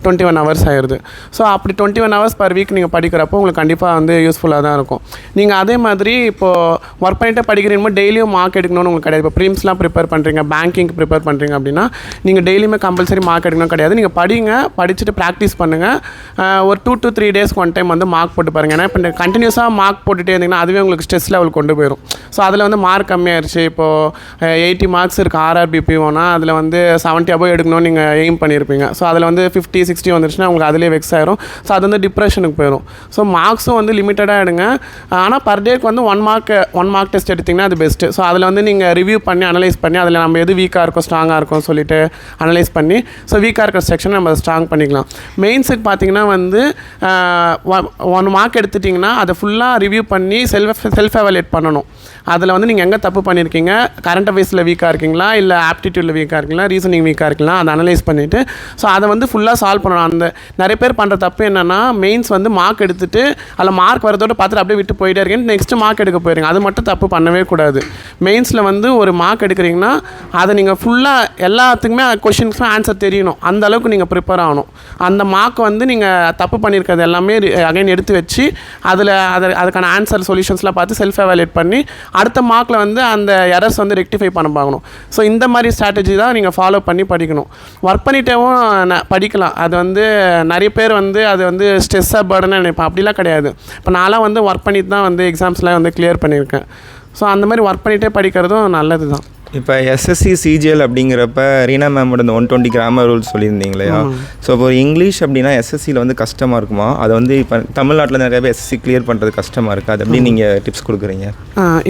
21 hours ஆயிடுது. ஸோ அப்படி 21 hours பர் வீக் நீங்கள் படிக்கிறப்போ உங்களுக்கு கண்டிப்பாக வந்து யூஸ்ஃபுல்லாக தான் இருக்கும். நீங்கள் அதே மாதிரி இப்போது ஒர்க் பண்ணிட்டு படிக்கிறீங்க டெய்லியும் மார்க் எடுக்கணும்னு உங்களுக்கு கிடையாது. இப்போ ப்ரிலிம்ஸ்லாம் ப்ரிப்பேர் பண்ணுறீங்க, பேங்கிங் ப்ரிப்பேர் பண்ணுறீங்க அப்படின்னா நீங்கள் டெய்லியுமே கம்பல்சரி மார்க் எடுக்கணும் கிடையாது. நீங்கள் படிங்க, படிச்சுட்டு ப்ராக்டிஸ் பண்ணுங்கள். ஒரு 2 to 3 days ஒன் டைம் வந்து மார்க் போட்டு பாருங்கள். ஏன்னா இப்போ கண்டினியூஸாக மார்க் போட்டுகிட்டே இருந்தீங்கன்னா அதுவே உங்களுக்கு ஸ்ட்ரெஸ் லெவல் கொண்டு போயிடும். ஸோ அதில் வந்து மார்க் கம்மியாயிருச்சு, இப்போது 80 marks இருக்குது RRBPOனா அதில் வந்து 70 above எடுக்கணும்னு நீங்கள் எய்ம் பண்ணியிருப்பீங்க. ஸோ அதில் வந்து 50 60 வந்துருச்சுன்னா உங்களுக்கு அதிலே வெக்ஸ் ஆயிரும். ஸோ அது வந்து டிப்ரெஷனுக்கு போயிடும். ஸோ மார்க்ஸும் வந்து லிமிட்டடாக எடுங்க. ஆனால் பர் டேக்கு வந்து 1 mark டெஸ்ட் எடுத்திங்கன்னா அது பெஸ்ட்டு. ஸோ அதில் வந்து நீங்கள் ரிவ்யூ பண்ணி அனலைஸ் பண்ணி அதில் நம்ம எது வீக்காக இருக்கும் ஸ்ட்ராங்காக இருக்கும் சொல்லிட்டு அனலைஸ் பண்ணி ஸோ வீக்காக இருக்கிற செக்ஷனை நம்ம ஸ்ட்ராங் பண்ணிக்கலாம். மெயின்ஸுக்கு பார்த்தீங்கன்னா வந்து 1 mark எடுத்துட்டிங்கன்னா அதை ஃபுல்லாக ரிவ்யூ பண்ணி செல்ஃப் எவாலுவேட் பண்ணணும். அதில் வந்து நீங்கள் எங்கே தப்பு பண்ணியிருக்கீங்க, கரண்ட் அஃபேர்ஸில் வீக்காக இருக்கீங்களா, இல்லை ஆப்டிடியூடில் வீக்காக இருக்கீங்களா, ரீசனிங் வீக்காக இருக்கலாம், அதை அனலைஸ் பண்ணிவிட்டு ஸோ அதை வந்து ஃபுல்லாக சால்வ் பண்ணணும். அந்த நிறைய பேர் பண்ணுற தப்பு என்னென்னா மெயின்ஸ் வந்து மார்க் எடுத்துகிட்டு அதில் மார்க் வரதோடு பார்த்துட்டு அப்படியே விட்டு போயிட்டே இருக்கேன், நெக்ஸ்ட்டு மார்க் எடுக்க போயிருங்க. அது மட்டும் தப்பு பண்ணவே கூடாது. மெயின்ஸில் வந்து ஒரு மார்க் எடுக்கிறீங்கன்னா அதை நீங்கள் ஃபுல்லாக எல்லாத்துக்குமே கொஷின்ஸும் ஆன்சர் தெரியணும், அந்த அளவுக்கு நீங்கள் ப்ரிப்பேர் ஆகணும். அந்த மார்க் வந்து நீங்கள் தப்பு பண்ணியிருக்கிறது எல்லாமே அகைன் எடுத்து வச்சு அதுக்கான ஆன்சர் சொல்யூஷன்ஸ்லாம் பார்த்து செல்ஃப் எவாலுவேட் பண்ணி அடுத்த மார்க்கில் வந்து அந்த எரர்ஸ் வந்து ரெக்டிஃபை பண்ண பார்க்கணும். ஸோ இந்த மாதிரி ஸ்ட்ராட்டஜி தான் நீங்கள் ஃபாலோ பண்ணி படிக்கணும். ஒர்க் பண்ணிட்டேவும் படிக்கலாம். அது வந்து நிறைய பேர் வந்து அது வந்து ஸ்ட்ரெஸ்ஸாக பர்டன்னு நினைப்பேன். அப்படிலாம் கிடையாது. இப்போ நான்லாம் வந்து ஒர்க் பண்ணிட்டு தான் வந்து எக்ஸாம்ஸ்லாம் வந்து கிளியர் பண்ணியிருக்கேன். ஸோ அந்த மாதிரி ஒர்க் பண்ணிகிட்டே படிக்கிறதும் நல்லது தான். இப்போ எஸ்எஸ்சி சிஜிஎல் அப்படிங்கிறப்ப ரீனா மேமோட இந்த 120 கிராமர் ரூல்ஸ் சொல்லியிருந்தீங்க இல்லையா? ஸோ இப்போ ஒரு இங்கிலீஷ் அப்படின்னா எஸ்எஸ்சியில் வந்து கஷ்டமாக இருக்குமா? அதை வந்து இப்போ தமிழ்நாட்டில் நிறைய பேர் எஸ்எஸ்சி கிளியர் பண்ணுறது கஷ்டமாக இருக்குது, அது எப்படி நீங்கள் டிப்ஸ் கொடுக்குறீங்க?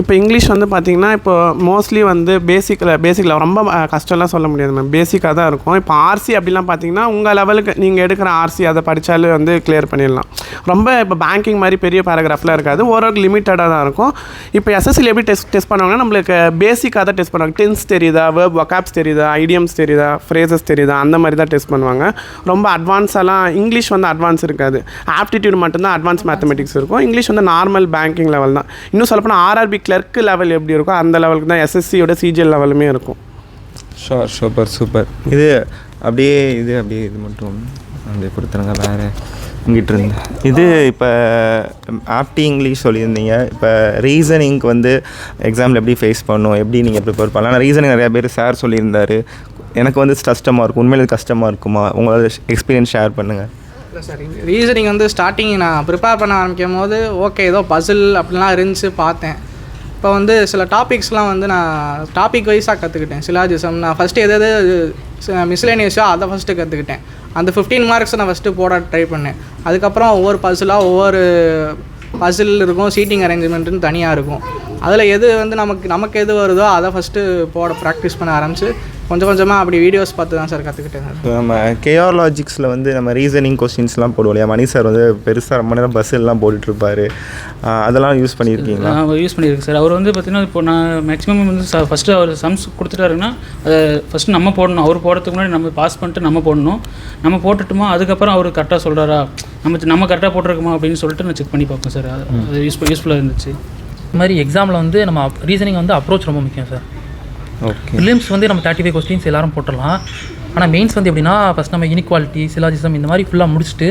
இப்போ இங்கிலீஷ் வந்து பார்த்தீங்கன்னா இப்போ மோஸ்ட்லி வந்து பேசிக்கில் ரொம்ப கஷ்டம்லாம் சொல்ல முடியாது மேம், பேசிக்காக தான் இருக்கும். இப்போ ஆர்சி அப்படிலாம் பார்த்தீங்கன்னா உங்கள் லெவலுக்கு நீங்கள் எடுக்கிற ஆர்சி அதை படித்தாலே வந்து கிளியர் பண்ணிடலாம். ரொம்ப இப்போ பேங்கிங் மாதிரி பெரிய பேராகிராஃப்லாம் இருக்காது, ஓரளவுக்கு லிமிட்டடாக தான் இருக்கும். இப்போ எஸ்எஸ்சியில் எப்படி டெஸ்ட் பண்ணுவாங்கன்னா நம்மளுக்கு பேசிக்காக தான் டெஸ்ட் பண்ணுவாங்க. சென்டென்ஸ் தெரியுதா, வேர்ப் வொக்காப்ஸ் தெரியுதா, ஐடியம்ஸ் தெரியுதா, ஃப்ரேசஸ் தெரியுதா, அந்த மாதிரி தான் டெஸ்ட் பண்ணுவாங்க. ரொம்ப அட்வான்ஸாலாம் இங்கிலீஷ் வந்து அட்வான்ஸ் இருக்காது. ஆப்டிடியூட் மட்டும்தான் அட்வான்ஸ் மேத்தமெட்டிக்ஸ் இருக்கும். இங்கிலீஷ் வந்து நார்மல் பேங்கிங் லெவல் தான். இன்னும் சொல்லப்போனால் ஆர்ஆர்பி கிளர்க் லெவல் எப்படி இருக்கோ அந்த லெவலுக்கு தான் எஸ்எஸ்சியோட சிஜிஎல் லெவலுமே இருக்கும். சூப்பர். இது அப்படியே இது மட்டும் அப்படியே கொடுத்துருங்க. வேறு இங்கிட்ட இருந்து இது இப்போ ஆப்டி இங்கிலீஷ் சொல்லியிருந்தீங்க. இப்போ ரீசனிங்க்கு வந்து எக்ஸாமில் எப்படி ஃபேஸ் பண்ணணும், எப்படி நீங்கள் ப்ரிப்பேர் பண்ணலாம்? ஆனால் ரீசனிங் நிறையா பேர் சார் சொல்லியிருந்தார். எனக்கு வந்து கஷ்டமாக இருக்கும். உண்மையிலே கஷ்டமாக இருக்குமா? உங்களோட எக்ஸ்பீரியன்ஸ் ஷேர் பண்ணுங்கள். இல்லை சார், ரீசனிங் வந்து ஸ்டார்டிங் நான் ப்ரிப்பேர் பண்ண ஆரம்பிக்கும் போது ஓகே ஏதோ பசில் அப்படிலாம் இருந்துச்சு பார்த்தேன். இப்போ வந்து சில டாபிக்ஸ்லாம் வந்து நான் டாபிக் வைஸாக கற்றுக்கிட்டேன். சிலாஜிசம் நான் ஃபஸ்ட்டு எதாவது மிஸ்லேனியஸோ அதை ஃபஸ்ட்டு கற்றுக்கிட்டேன். அந்த 15 மார்க்ஸ் நான் ஃபஸ்ட்டு போட ட்ரை பண்ணேன். அதுக்கப்புறம் ஒவ்வொரு பசிலாக ஒவ்வொரு பசில் இருக்கும், சீட்டிங் அரேஞ்ச்மெண்ட்டுன்னு தனியாக இருக்கும். அதில் எது வந்து நமக்கு எது வருதோ அதை ஃபஸ்ட்டு ப்ராக்டிஸ் பண்ண ஆரம்பிச்சு கொஞ்சம் கொஞ்சமாக அப்படி வீடியோஸ் பார்த்து தான் சார் கற்றுக்கிட்டேன். நம்ம கேஆர் லாஜிக்ஸில் வந்து நம்ம ரீசனிங் கொஸ்டின்ஸ்லாம் போடுவோம் இல்லையா? மணி சார் வந்து பெருசாக ரொம்ப நேரம் பஸ்ஸெல்லாம் போட்டுட்ருப்பார். அதெல்லாம் யூஸ் பண்ணியிருக்கீங்களா? யூஸ் பண்ணியிருக்கேன் சார். அவர் வந்து பார்த்திங்கன்னா இப்போ நான் மேக்ஸிமம் வந்து ஃபஸ்ட்டு அவர் சம்ஸ் கொடுத்துட்டாருன்னா அதை ஃபஸ்ட்டு நம்ம போடணும். அவர் போடுறதுக்கு முன்னாடி நம்ம பாஸ் பண்ணிட்டு நம்ம போடணும். நம்ம போட்டுட்டோமா அதுக்கப்புறம் அவர் கரெக்டாக சொல்கிறாரா, நம்ம கரெக்டாக போட்டிருக்கோமா அப்படின்னு சொல்லிட்டு நான் செக் பண்ணி பார்ப்பேன் சார். அது யூஸ்ஃபுல்லாக இருந்துச்சு. இது மாதிரி எக்ஸாமில் வந்து நம்ம ரீசனிங் வந்து அப்ரோச் ரொம்ப முக்கியம் சார். ஓகே. ப்ரிலிம்ஸ் வந்து நம்ம 35 கொஸ்டின்ஸ் எல்லாரும் போட்டுடலாம். ஆனால் மெயின்ஸ் வந்து எப்படின்னா ஃபஸ்ட் நம்ம இனிக்வாலிட்டி, சிலாஜிசம் இந்த மாதிரி ஃபுல்லாக முடிச்சுட்டு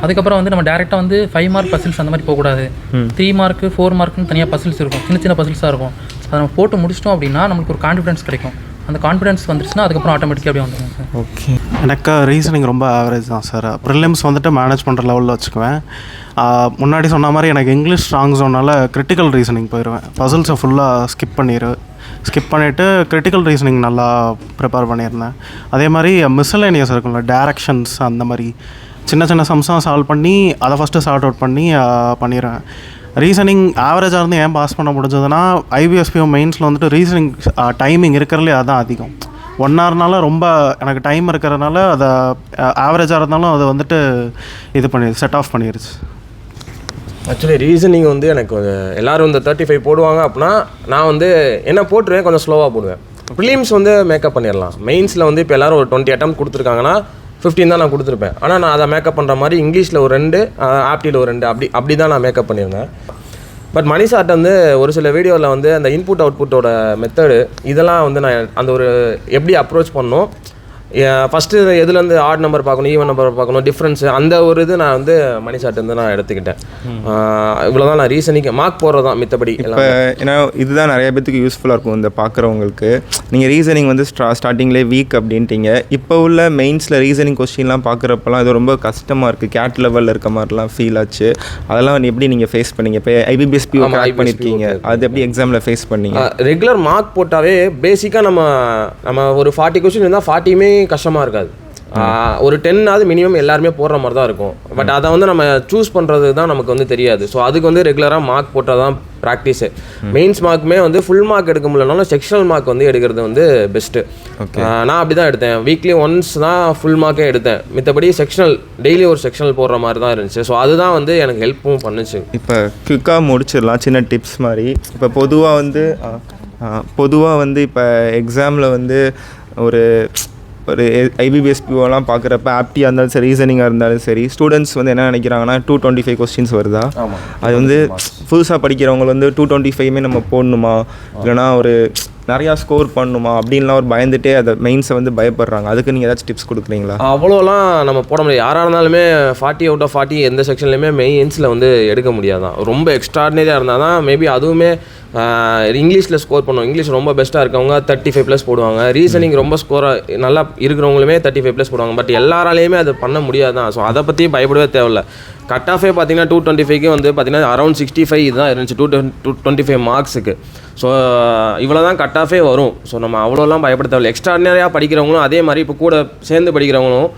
அதுக்கப்புறம் வந்து நம்ம டேரெக்டாக வந்து 5 மார்க் பசில்ஸ் அந்த மாதிரி போகக்கூடாது. 3 மார்க்கு 4 மார்க்குன்னு தனியாக பசில்ஸ் இருக்கும், சின்ன பசில்ஸாக இருக்கும். அதை நம்ம போட்டு முடிச்சிட்டோம் அப்படின்னா நம்மளுக்கு ஒரு கான்ஃபிடன்ஸ் கிடைக்கும். அந்த கான்ஃபிடன்ஸ் வந்துருச்சுன்னா அதுக்கப்புறம் ஆட்டோமேட்டிக்காக அப்படியே வந்துடும் சார். ஓகே. எனக்கு ரீசனிங் ரொம்ப ஆவரேஜ் தான் சார். ப்ரிலிம்ஸ் வந்துட்டு மேனேஜ் பண்ணுற லெவலில் வச்சுக்குவேன். முன்னாடி சொன்ன மாதிரி எனக்கு English strong zonal critical reasoning போயிடுவேன். பசில்ஸை ஃபுல்லாக ஸ்கிப் பண்ணிவிட்டு கிரிட்டிக்கல் ரீசனிங் நல்லா ப்ரிப்பேர் பண்ணியிருந்தேன். அதே மாதிரி மிஸ்சலேனியஸ் இருக்கும்ல, டேரக்ஷன்ஸ் அந்த மாதிரி சின்ன சம்ஸாக சால்வ் பண்ணி அதை ஃபஸ்ட்டு சார்ட் அவுட் பண்ணி பண்ணிடுவேன். ரீசனிங் ஆவரேஜாக இருந்து ஏன் பாஸ் பண்ண முடிஞ்சதுன்னா IBSPO மெயின்ஸில் வந்துட்டு ரீசனிங் டைமிங் இருக்கிறதுலே அதுதான் அதிகம். 1 ஹவர்னால ரொம்ப எனக்கு டைம் இருக்கிறதுனால அதை ஆவரேஜாக இருந்தாலும் அதை வந்துட்டு செட் ஆஃப் பண்ணிடுச்சு. ஆக்சுவலி ரீசனிங் வந்து எனக்கு எல்லோரும் இந்த 35 போடுவாங்க அப்படின்னா நான் வந்து என்ன போட்டுருவேன், கொஞ்சம் ஸ்லோவாக போடுவேன். ப்ரிலிம்ஸ் வந்து மேக்கப் பண்ணிடலாம். மெயின்ஸில் வந்து இப்போ எல்லோரும் ஒரு 20 அட்டம் கொடுத்துருக்காங்கன்னா 15 தான் நான் கொடுத்துருப்பேன். ஆனால் நான் அதை மேக்கப் பண்ணுற மாதிரி இங்கிலீஷில் ஒரு 2, ஆப்டியில் ஒரு 2 அப்படி தான் நான் மேக்கப் பண்ணியிருந்தேன். பட் மணி சார்ட்ட வந்து ஒரு சில வீடியோவில் வந்து அந்த இன்புட் அவுட்புட்டோட மெத்தடு இதெல்லாம் வந்து நான் அந்த ஒரு எப்படி அப்ரோச் பண்ணணும், ஃபஸ்ட்டு எதுலேருந்து ஆட் நம்பர் பார்க்கணும், ஈவன் நம்பர் பார்க்கணும், டிஃப்ரென்ஸு அந்த ஒரு இது நான் வந்து மணி சார்ட்டு நான் எடுத்துக்கிட்டேன். இவ்வளோ தான் நான் ரீசனிங் மார்க் போடுறது தான். மித்தபடி இப்போ ஏன்னா இதுதான் நிறைய பேத்துக்கு யூஸ்ஃபுல்லாக இருக்கும் இந்த பார்க்குறவங்களுக்கு. நீங்கள் ரீசனிங் வந்து ஸ்டார்டிங்லேயே வீக் அப்படின்ட்டீங்க. இப்போ உள்ள மெயின்ஸில் ரீசனிங் கொஸ்டின்லாம் பார்க்குறப்பெல்லாம் இது ரொம்ப கஷ்டமாக இருக்குது. கேட் லெவலில் இருக்க மாதிரிலாம் ஃபீல் ஆச்சு. அதெல்லாம் எப்படி நீங்கள் ஃபேஸ் பண்ணீங்க? இப்போ IBSPO கிராக் பண்ணியிருக்கீங்க, அது எப்படி எக்ஸாமில் ஃபேஸ் பண்ணீங்க? ரெகுலர் மார்க் போட்டாவே பேசிக்காக நம்ம ஒரு 40 கொஸ்டின் இருந்தால் 40மே கஷ்டமாக இருக்காது. ஒரு 10ஆவது மினிமம் எல்லாருமே போடுற மாதிரி தான் இருக்கும். பட் அதை வந்து நம்ம சூஸ் பண்ணுறது தான் நமக்கு வந்து தெரியாது. ஸோ அதுக்கு வந்து ரெகுலராக மார்க் போட்டால் தான் ப்ராக்டிஸு. மெயின்ஸ் மார்க்குமே வந்து ஃபுல் மார்க் எடுக்க முடியலனாலும் செக்ஷனல் மார்க் வந்து எடுக்கிறது வந்து பெஸ்ட்டு. நான் அப்படி தான் எடுத்தேன். வீக்லி ஒன்ஸ் தான் ஃபுல் மார்க்கே எடுத்தேன். மித்தபடி செக்ஷனல் டெய்லி ஒரு செக்ஷனல் போடுற மாதிரி தான் இருந்துச்சு. ஸோ அதுதான் வந்து எனக்கு ஹெல்ப்பும் பண்ணுச்சு. இப்போ குயிக்காக முடிச்சிடலாம் சின்ன டிப்ஸ் மாதிரி. இப்போ பொதுவாக வந்து இப்போ எக்ஸாமில் வந்து ஒரு IBSPOலாம் பார்க்குறப்ப ஆப்டியாக இருந்தாலும் சரி, ரீசனிங்காக இருந்தாலும் சரி, ஸ்டூடெண்ட்ஸ் வந்து என்ன நினைக்கிறாங்கன்னா 225 கொஸ்டின்ஸ் வருதா, அது வந்து புதுசாக படிக்கிறவங்க வந்து 225மே நம்ம போடணுமா, இல்லைனா ஒரு நிறையா ஸ்கோர் பண்ணணுமா அப்படின்லாம் ஒரு பயந்துட்டே அதை மெயின்ஸை வந்து பயப்படுறாங்க. அதுக்கு நீங்கள் ஏதாச்சும் டிப்ஸ் கொடுக்குறீங்களா? அவ்வளோலாம் நம்ம போட முடியாது. யாராக இருந்தாலுமே 40 out of 40 எந்த செக்ஷன்லையுமே மெயின்ஸில் வந்து எடுக்க முடியாதான். ரொம்ப எக்ஸ்ட்ராடினரியாக இருந்தால் தான் மேபி அதுவுமே இங்கிலீஷில் ஸ்கோர் பண்ணுவோம். இங்கிலீஷ் ரொம்ப பெஸ்ட்டாக இருக்கவங்க 35+ போடுவாங்க. ரீசனிங் ரொம்ப ஸ்கோராக நல்லா இருக்கிறவங்களுமே 35+ போடுவாங்க. பட் எல்லாராலையுமே அது பண்ண முடியாது தான். ஸோ அதை பற்றி பயப்படவே தேவையில்லை. கட் ஆஃபே பார்த்தீங்கன்னா 225க்கு வந்து பார்த்தீங்கன்னா அரௌண்ட் 65 இதுதான் இருந்துச்சு 225 மார்க்ஸுக்கு. ஸோ இவ்வளோ தான் கட் ஆஃபே வரும். ஸோ நம்ம அவ்வளோலாம் பயப்பட தேவையில்லை. எக்ஸ்ட்ராடினரியாக படிக்கிறவங்களும் அதே மாதிரி இப்போ கூட சேர்ந்து படிக்கிறவங்களும்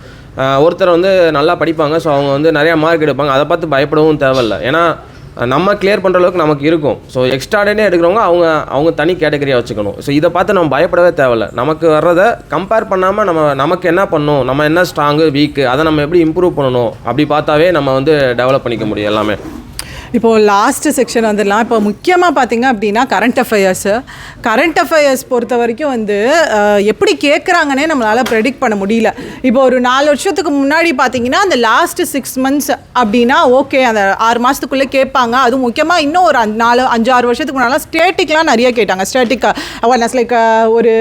ஒருத்தர் வந்து நல்லா படிப்பாங்க. ஸோ அவங்க வந்து நிறையா மார்க் எடுப்பாங்க. அதை பார்த்து பயப்படவும் தேவையில்லை. ஏன்னா நம்ம கிளியர் பண்ணுற அளவுக்கு நமக்கு இருக்கும். ஸோ எக்ஸ்ட்ராடினரியாக எடுக்கிறவங்க அவங்க தனி கேட்டகரியாக வச்சுக்கணும். ஸோ இதை பார்த்து நம்ம பயப்படவே தேவையில்லை. நமக்கு வர்றதை கம்பேர் பண்ணாமல் நமக்கு என்ன பண்ணணும், நம்ம என்ன ஸ்ட்ராங்கு வீக்கு, அதை நம்ம எப்படி இம்ப்ரூவ் பண்ணணும் அப்படி பார்த்தாவே நம்ம வந்து டெவலப் பண்ணிக்க முடியும் எல்லாமே. இப்போது லாஸ்ட் செக்ஷன் வந்துடலாம். இப்போ முக்கியமாக பார்த்தீங்க அப்படின்னா கரண்ட் அஃபேர்ஸ் பொறுத்த வரைக்கும் வந்து எப்படி கேட்குறாங்கன்னே நம்மளால் ப்ரெடிக்ட் பண்ண முடியல. இப்போ ஒரு 4 வருஷத்துக்கு முன்னாடி பார்த்தீங்கன்னா அந்த லாஸ்ட் 6 months அப்படின்னா ஓகே, அந்த 6 மாதத்துக்குள்ளே கேட்பாங்க. அதுவும் முக்கியமாக இன்னும் ஒரு 4-5-6 வருஷத்துக்கு முன்னாடி ஸ்டேட்டிக்லாம் நிறைய கேட்டாங்க. ஸ்டேட்டிக் அவேர்னஸ் லைக் ஒரு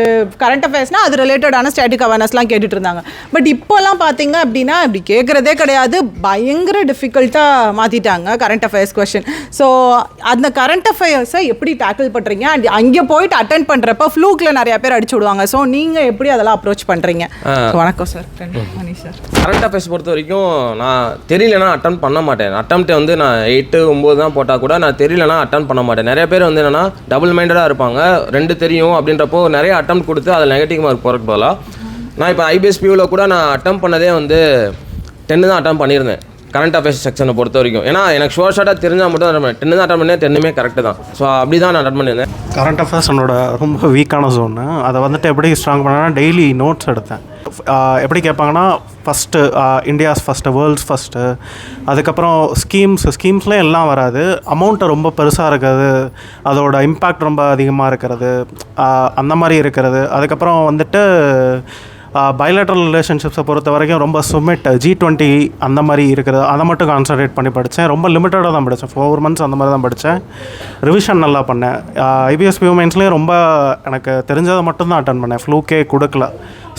கரண்ட் அஃபேர்ஸ்னால் அது ரிலேட்டடான ஸ்டேட்டிக் அவேர்னஸ்லாம் கேட்டுட்டு இருந்தாங்க. பட் இப்போல்லாம் பார்த்தீங்க அப்படின்னா இப்படி கேட்குறதே கிடையாது. பயங்கர டிஃபிகல்ட்டாக மாற்றிட்டாங்க கரண்ட் அஃபேர்ஸ் கொஷின். ஸோ அந்த கரண்ட் அஃபேர்ஸை எப்படி டேக்கிள் பண்ணுறீங்க? அண்ட் அங்கே போயிட்டு அட்டென்ட் பண்ணுறப்ப ஃப்ளூக்கில் நிறைய பேர் அடிச்சு விடுவாங்க. ஸோ நீங்கள் எப்படி அதெல்லாம் அப்ரோச் பண்ணுறீங்க? வணக்கம் sir. Manish sir. Current affairs பொறுத்த வரைக்கும் நான் தெரியலனா அட்டன் பண்ண மாட்டேன். அட்டம்ப்ட் வந்து நான் 8-9 தான் போட்டால் கூட நான் தெரியலனா அட்டன் பண்ண மாட்டேன். நிறைய பேர் வந்து என்னென்னா டபுள் மைண்டடாக இருப்பாங்க. 2 தெரியும் அப்படின்றப்போ நிறைய அட்டம்ப்ட் கொடுத்து அதில் நெகட்டிவ் மார்க் போகிறக்கு பதிலாக நான் இப்போ ஐபிஎஸ் பியூவில் கூட நான் அட்டம் பண்ணதே வந்து 10 தான் அட்டம் பண்ணியிருந்தேன் கரண்ட் அஃபேர்ஸ் செக்ஷனை பொறுத்த வரைக்கும். ஏன்னா எனக்கு ஷார்ட்டாக தெரிஞ்சால் மட்டும் தான் 10 தான் அட்டன் பண்ணேன். 10மே கரெக்டு தான். ஸோ அப்படி தான் நான் அட்டன் பண்ணியிருந்தேன். கரண்ட் அஃபேர்ஸ் என்னோட ரொம்ப வீக்கான ஜோனு. அதை வந்துட்டு எப்படி ஸ்ட்ராங் பண்ணேன்னா டெய்லி நோட்ஸ் எடுத்தேன். எப்படி கேட்பாங்கன்னா first India's first, world's first, அதுக்கப்புறம் ஸ்கீம்ஸ்லாம் எல்லாம் வராது. அமௌண்ட்டு ரொம்ப பெருசாக இருக்கிறது, அதோட இம்பேக்ட் ரொம்ப அதிகமாக இருக்கிறது, அந்த மாதிரி இருக்கிறது. அதுக்கப்புறம் வந்துட்டு பைலேட்ரல் ரிலேஷன்ஷிப்ஸை பொறுத்த வரைக்கும் ரொம்ப சுமிட் G20 அந்த மாதிரி இருக்கிறது, அதை மட்டும் கான்சன்ட்ரேட் பண்ணி படித்தேன். ரொம்ப லிமிட்டடாக தான் படித்தேன். 4 months அந்த மாதிரி தான் படித்தேன். ரிவிஷன் நல்லா பண்ணேன். ஐபிஎஸ் பியூ மெயின்ஸ்லேயும் ரொம்ப எனக்கு தெரிஞ்சதை மட்டும்தான் அட்டன் பண்ணேன். ஃப்ளூக்கே கொடுக்கல.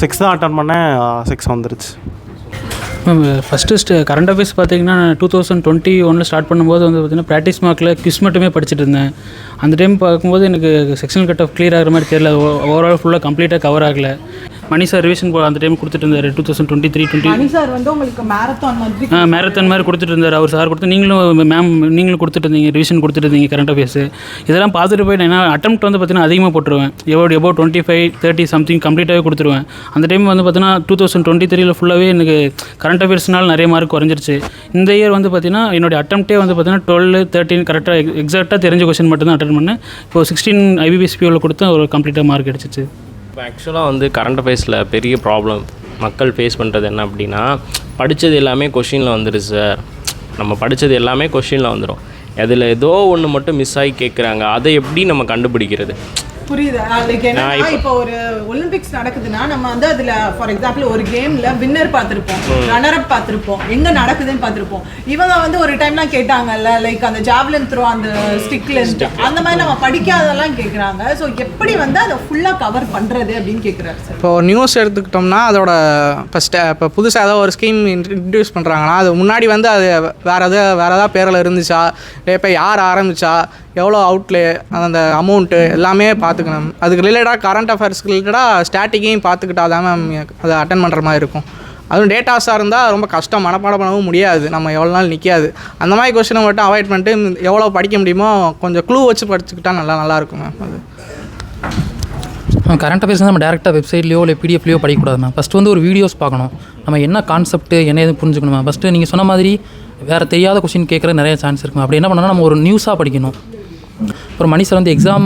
6 தான் அட்டன் பண்ணேன். 6 வந்துருச்சு. ஃபஸ்ட்டு கரண்ட் அஃபேர்ஸ் பார்த்தீங்கன்னா 2021 ஸ்டார்ட் பண்ணும்போது வந்து பார்த்திங்கன்னா ப்ராக்டிஸ் மார்க்கில் கிஸ் மட்டுமே படிச்சுட்டு இருந்தேன். அந்த டைம் பார்க்கும்போது எனக்கு செக்ஷனல் கட் ஆஃப் கிளியர் ஆகிற மாதிரி தெரியல. ஓவரால் ஃபுல்லாக கம்ப்ளீட்டாக கவர் ஆகலை. மணி சார் ரிவிஷன் அந்த டைம் கொடுத்துட்டு இருந்தார். 2023-20 மணி சார் வந்து உங்களுக்கு மேரத்தான் மாதிரி கொடுத்துட்டு இருந்தார். அவர் சார் கொடுத்து நீங்களும் கொடுத்துட்டு இருந்தீங்க, ரிவிஷன் கொடுத்துட்டு இருந்தீங்க கரண்ட் அஃபேர்ஸ். இதெல்லாம் பார்த்துட்டு போய் நான் அட்டெம்ப்ட் வந்து பார்த்தீங்கன்னா அதிகமாக போட்டுருவேன். எபோட் 25-30 சம்திங் கம்ப்ளீட்டாகவே கொடுத்துருவேன். அந்த டைம் வந்து பார்த்தீங்கன்னா 2023 ஃபுல்லாகவே எனக்கு கரண்ட் அஃபேர்ஸ்னால் நிறைய மார்க் குறைஞ்சிருச்சு. இந்த இயர் வந்து பார்த்தீங்கன்னா என்னுடைய அட்டெம்ப்டே வந்து பார்த்தீங்கன்னா 12-13 கரெக்டாக எக்ஸாக்டாக தெரிஞ்ச கொஸ்டின் மட்டும் தான் அட்டன் பண்ணேன். இப்போ 16 ஐபிபிஎஸ் பியூவில் கொடுத்து ஒரு கம்ப்ளீட்டாக மார்க் அடிச்சிச்சு. இப்போ ஆக்சுவலாக வந்து கரண்ட் அஃபேர்ஸில் பெரிய ப்ராப்ளம் மக்கள் ஃபேஸ் பண்ணுறது என்ன அப்படின்னா, படித்தது எல்லாமே கொஷினில் வந்துடுது சார். நம்ம படித்தது எல்லாமே கொஷினில் வந்துடும். அதில் ஏதோ ஒன்று மட்டும் மிஸ் ஆகி கேட்குறாங்க. அதை எப்படி நம்ம கண்டுபிடிக்கிறது? புரியுது. லைக் என்னன்னா இப்போ ஒரு ஒலிம்பிக்ஸ் நடக்குதுன்னா நம்ம வந்து அதில் ஃபார் எக்ஸாம்பிள் ஒரு கேமில் வின்னர் பார்த்துருப்போம், ரன்னரப் பார்த்துருப்போம், எங்கே நடக்குதுன்னு பார்த்துருப்போம். இவங்க வந்து ஒரு டைம்லாம் கேட்டாங்கல்ல, லைக் அந்த ஜாவ்லின் த்ரோ, அந்த ஸ்டிக்லென்ட், அந்த மாதிரி நம்ம படிக்காதெல்லாம் கேட்குறாங்க. ஸோ எப்படி வந்து அதை ஃபுல்லாக கவர் பண்ணுறது அப்படின்னு கேட்குறாரு சார். இப்போ நியூஸ் எடுத்துக்கிட்டோம்னா அதோட இப்போ புதுசாக ஏதாவது ஒரு ஸ்கீம் இன்ட்ரடியூஸ் பண்ணுறாங்கன்னா அது முன்னாடி வந்து அது வேறு ஏதாவது பேரில் இருந்துச்சா, இப்போ யார் ஆரம்பித்தா, எவ்வளோ அவுட்லே, அந்த அமௌண்ட்டு எல்லாமே பார்த்துக்கணும். அதுக்கு ரிலேட்டடாக கரண்ட் அஃபேர்ஸ்க்கு ரிலேட்டடாக ஸ்டாட்டிக்கையும் பார்த்துக்கிட்டா தான் மேம் அதை அட்டன் பண்ணுற மாதிரி இருக்கும். அதுவும் டேட்டாஸாக இருந்தால் ரொம்ப கஷ்டம், மனப்பாடம் பண்ணவும் முடியாது, நம்ம எவ்வளோ நாள் நிற்காது. அந்த மாதிரி கொஸ்டினை மட்டும் அவாய்ட் பண்ணிட்டு எவ்வளோ படிக்க முடியுமோ கொஞ்சம் க்ளூ வச்சு படிச்சுக்கிட்டா நல்லாயிருக்கும் மேம். அது கரண்ட் அஃபேர்ஸ் நம்ம டேரெக்டாக வெப்சைட்லையோ இல்லை பிடிஎஃப்லையோ படிக்கக்கூடாது மேம். ஃபஸ்ட்டு வந்து ஒரு வீடியோஸ் பார்க்கணும். நம்ம என்ன கான்செப்ட்டு என்ன எதுவும் புரிஞ்சுக்கணும் மேம். ஃபஸ்ட்டு நீங்கள் சொன்ன மாதிரி வேறு தெரியாத கொஸ்டின் கேட்குற நிறைய சான்ஸ் இருக்கும். அப்படி என்ன பண்ணணும்னா நம்ம ஒரு நியூஸாக படிக்கணும். அப்புறம் மணி சார் வந்து எக்ஸாம்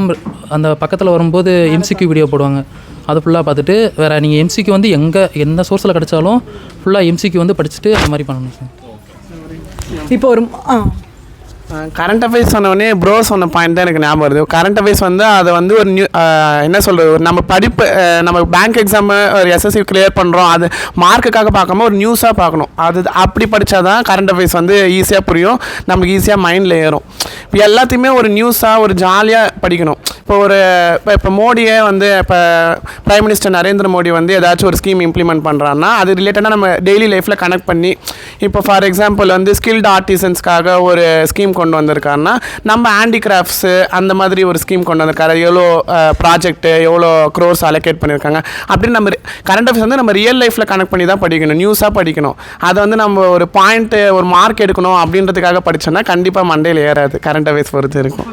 அந்த பக்கத்தில் வரும்போது எம்சிக்யூ வீடியோ போடுவாங்க. அது ஃபுல்லாக பார்த்துட்டு வேறு நீங்கள் எம்சிக்யூ வந்து எந்த சோர்ஸில் கிடச்சாலும் ஃபுல்லாக எம்சிக்யூ வந்து படிச்சுட்டு அந்த மாதிரி பண்ணணும் சார். இப்போ ஒரு கரண்ட் அஃபேர்ஸ் சொன்னோடனே ப்ரோ சொன்ன பாயிண்ட் தான் எனக்கு ஞாபகம் வருது. கரண்ட் அஃபேர்ஸ் வந்து அதை வந்து ஒரு என்ன சொல்கிறது, ஒரு நம்ம படிப்பு, நம்ம பேங்க் எக்ஸாமு ஒரு எஸ்எஸ்சி கிளியர் பண்ணுறோம், அது மார்க்குக்காக பார்க்காம ஒரு நியூஸாக பார்க்கணும். அது அப்படி படித்தா தான் கரண்ட் அஃபேர்ஸ் வந்து ஈஸியாக புரியும், நம்மளுக்கு ஈஸியாக மைண்டில் ஏறும். இப்போ எல்லாத்தையுமே ஒரு நியூஸாக ஒரு ஜாலியாக படிக்கணும். இப்போ மோடியே வந்து இப்போ பிரைம் மினிஸ்டர் நரேந்திர மோடி வந்து ஏதாச்சும் ஒரு ஸ்கீம் இம்ப்ளிமெண்ட் பண்ணுறான்னா அது ரிலேட்டடாக நம்ம டெய்லி லைஃப்பில் கனெக்ட் பண்ணி, இப்போ ஃபார் எக்ஸாம்பிள் வந்து ஸ்கில்டு ஆர்டிசன்ஸ்க்காக ஒரு ஸ்கீம் கொண்டு வந்திருக்காருன்னா நம்ம ஹேண்டிகிராஃப்ட்ஸு அந்த மாதிரி ஒரு ஸ்கீம் கொண்டு வந்திருக்காரு, எவ்வளோ ப்ராஜெக்ட்டு எவ்வளோ க்ரோர்ஸ் அலோகேட் பண்ணியிருக்காங்க அப்படின்னு நம்ம கரண்ட் அஃபேர்ஸ் வந்து நம்ம ரியல் லைஃப்பில் கனெக்ட் பண்ணி தான் படிக்கணும், நியூஸாக படிக்கணும். அதை வந்து நம்ம ஒரு பாயிண்ட்டு ஒரு மார்க் எடுக்கணும் அப்படின்றதுக்காக படித்தோன்னா கண்டிப்பாக மண்டையில் ஏறாது. கரண்ட் அஃபேர்ஸ் பொறுத்து இருக்கும்.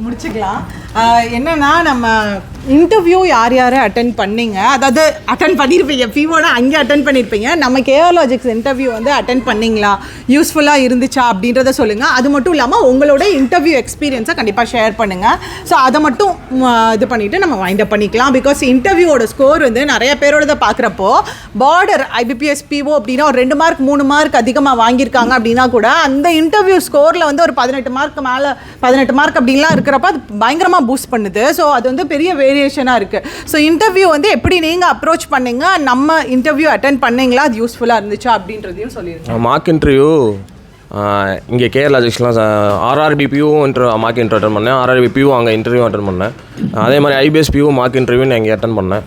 முடிச்சுக்கலாம். என்னன்னா நம்ம இன்டர்வியூ யார் யார் அட்டன் பண்ணீங்க, அதாவது அட்டன் பண்ணியிருப்பீங்க, பிஓனா அங்கே அட்டன் பண்ணியிருப்பீங்க, நம்ம கேஆர்லாஜிக்ஸ் இன்டர்வியூ வந்து அட்டன் பண்ணிங்களா, யூஸ்ஃபுல்லாக இருந்துச்சா அப்படின்றத சொல்லுங்கள். அது மட்டும் இல்லாமல் உங்களோட இன்டர்வியூ எக்ஸ்பீரியன்ஸை கண்டிப்பாக ஷேர் பண்ணுங்கள். ஸோ அதை மட்டும் இது பண்ணிவிட்டு நம்ம வைண்ட் அப் பண்ணிக்கலாம். பிகாஸ் இன்டர்வியூவோட ஸ்கோர் வந்து நிறைய பேரோட பார்க்குறப்போ பார்டர் IBPS PO அப்படின்னா ஒரு 2 மார்க் 3 மார்க் அதிகமாக வாங்கியிருக்காங்க அப்படின்னா கூட அந்த இன்டர்வியூ ஸ்கோரில் வந்து ஒரு 18 மார்க் மேலே 18 மார்க் அப்படின்லாம் இருக்கிறப்ப அது பயங்கரமாக பூஸ்ட் பண்ணுது. ஸோ அது வந்து பெரிய வேரியேஷனாக இருக்குது. ஸோ இன்டர்வியூ வந்து எப்படி நீங்கள் அப்ரோச் பண்ணீங்க, நம்ம இன்டர்வியூ அட்டென்ட் பண்ணீங்களா, அது யூஸ்ஃபுல்லாக இருந்துச்சா அப்படின்றதையும் சொல்லியிருக்கேன். மார்க் இன்டர்வியூ இங்கே கேஆர்லாஜிக்ஸ்லாம் RRBPO மார்க் இன்டர்வியூ அட்டன் பண்ணேன். RRBPO அங்கே இன்டர்வியூ அட்டன் பண்ணேன். அதே மாதிரி IBS PO மார்க் இன்டர்வியூ நான் இங்கே அட்டன் பண்ணேன்.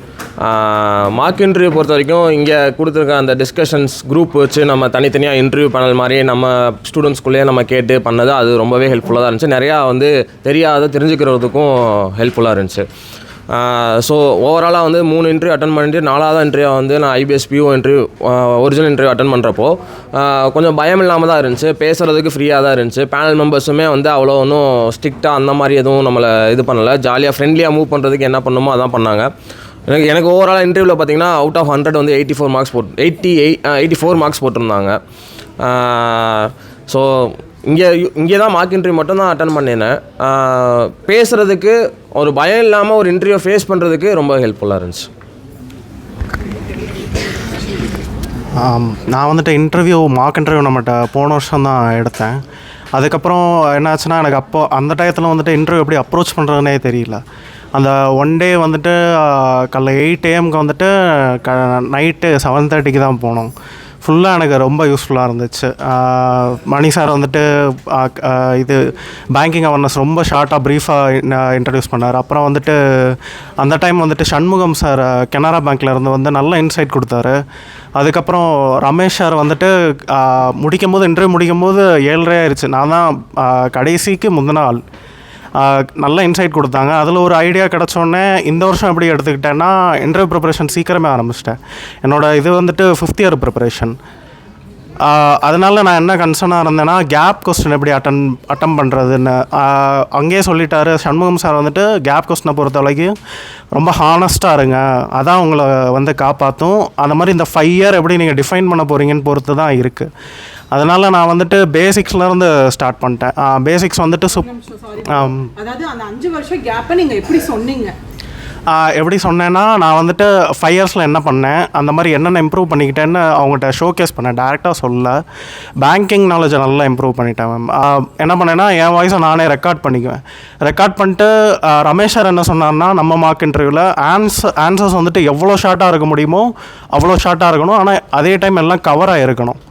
மார்க் இன்டர்வியூ பொறுத்த வரைக்கும் இங்கே கொடுத்துருக்க அந்த டிஸ்கஷன்ஸ் குரூப் வச்சு நம்ம தனித்தனியாக இன்டர்வியூ பேனல் மாதிரி நம்ம ஸ்டூடெண்ட்ஸ்குள்ளேயே நம்ம கேட்டு பண்ணது அது ரொம்பவே ஹெல்ப்ஃபுல்லாக தான் இருந்துச்சு. நிறையா வந்து தெரிஞ்சுக்கிறதுக்கும் ஹெல்ப்ஃபுல்லாக இருந்துச்சு. ஸோ ஓவராலாக வந்து 3 இன்டர்வியூ அட்டன் பண்ணிட்டு 4வது இன்டர்வியூ வந்து நான் IBS PO interview original interview attend பண்ணுறப்போ கொஞ்சம் பயம் இல்லாமல் தான் இருந்துச்சு. பேசுகிறதுக்கு ஃப்ரீயாக தான் இருந்துச்சு. பேனல் மெம்பர்ஸுமே வந்து அவ்வளோ ஒன்றும் ஸ்ட்ரிக்டாக அந்த மாதிரி எதுவும் நம்மளை இது பண்ணலை. ஜாலியாக ஃப்ரெண்ட்லியாக மூவ் பண்ணுறதுக்கு என்ன பண்ணுமோ அதான் பண்ணாங்க. எனக்கு ஓவராலாக இன்டர்வியூவில் பார்த்தீங்கன்னா அவுட் ஆஃப் 100 வந்து 84 மார்க்ஸ் போட்டிருந்தாங்க. ஸோ இங்கே தான் மார்க் இன்டர்வியூ மட்டும் தான் அட்டன் பண்ணினேன். பேசுகிறதுக்கு ஒரு பயம் இல்லாமல் ஒரு இன்டர்வியூ ஃபேஸ் பண்ணுறதுக்கு ரொம்ப ஹெல்ப்ஃபுல்லாக இருந்துச்சு. நான் வந்துட்டு மார்க் இன்டர்வியூ நம்மகிட்ட போன வருஷம் தான் எடுத்தேன். அதுக்கப்புறம் என்னாச்சுன்னா எனக்கு அந்த டயத்தில் வந்துட்டு இன்டர்வியூ எப்படி அப்ரோச் பண்ணுறதுனே தெரியல. அந்த ஒன் டே வந்துட்டு காலைல 8 AM வந்துட்டு நைட்டு 7:30 தான் போனோம். ஃபுல்லாக எனக்கு ரொம்ப யூஸ்ஃபுல்லாக இருந்துச்சு. மணி சார் வந்துட்டு இது பேங்கிங் அவேர்னஸ் ரொம்ப ஷார்ட்டாக ப்ரீஃபாக இன்ட்ரடியூஸ் பண்ணார். அப்புறம் வந்துட்டு அந்த டைம் வந்துட்டு சண்முகம் சார் கனரா பேங்க்லேருந்து வந்து நல்ல இன்சைட் கொடுத்தாரு. அதுக்கப்புறம் ரமேஷ் சார் வந்துட்டு இன்டர்வியூ முடிக்கும் போது 7:30 ஆயிடுச்சு. நான் தான் கடைசிக்கு முந்தின ஆள். நல்ல இன்சைட் கொடுத்தாங்க. அதில் ஒரு ஐடியா கிடச்சோடனே இந்த வருஷம் எப்படி எடுத்துக்கிட்டேன்னா இன்டர்வியூ ப்ரிப்பரேஷன் சீக்கிரமே ஆரம்பிச்சிட்டேன். என்னோடய இது வந்துட்டு 5th இயர் ப்ரிப்பரேஷன். அதனால் நான் என்ன கன்சர்னாக இருந்தேன்னா கேப் கொஸ்டின் எப்படி அட்டம் பண்ணுறதுன்னு அங்கேயே சொல்லிட்டாரு சண்முகம் சார். வந்துட்டு கேப் கொஸ்டினை பொறுத்த வரைக்கும் ரொம்ப ஹானஸ்ட்டாக இருங்க, அதான் உங்களை வந்து காப்பாற்றும். அந்த மாதிரி இந்த 5 இயர் எப்படி நீங்கள் டிஃபைன் பண்ண போகிறீங்கன்னு பொறுத்து தான் இருக்குது. அதனால் நான் வந்துட்டு பேசிக்ஸ்லேருந்து ஸ்டார்ட் பண்ணிட்டேன். பேசிக்ஸ் வந்துட்டு அதாவது அந்த 5 வருஷம் கேப்பை நீங்கள் எப்படி சொன்னீங்க? எப்படி சொன்னேன்னா நான் வந்துட்டு 5 இயர்ஸில் என்ன பண்ணேன், அந்த மாதிரி என்னென்ன இம்ப்ரூவ் பண்ணிக்கிட்டேன்னு அவங்ககிட்ட ஷோகேஸ் பண்ணேன். டேரெக்டாக சொல்ல பேங்கிங் நாலேஜை நல்லா இம்ப்ரூவ் பண்ணிட்டேன் மேம். என்ன பண்ணேன்னா என் வாய்ஸை நானே ரெக்கார்ட் பண்ணிக்குவேன். ரெக்கார்ட் பண்ணிட்டு ரமேஷ் சார் என்ன சொன்னார்னா நம்ம மார்க் இன்டர்வியூவில் ஆன்சர்ஸ் வந்துட்டு எவ்வளோ ஷார்ட்டாக இருக்க முடியுமோ அவ்வளோ ஷார்ட்டாக இருக்கணும், ஆனால் அதே டைம் எல்லாம் கவராக இருக்கணும்.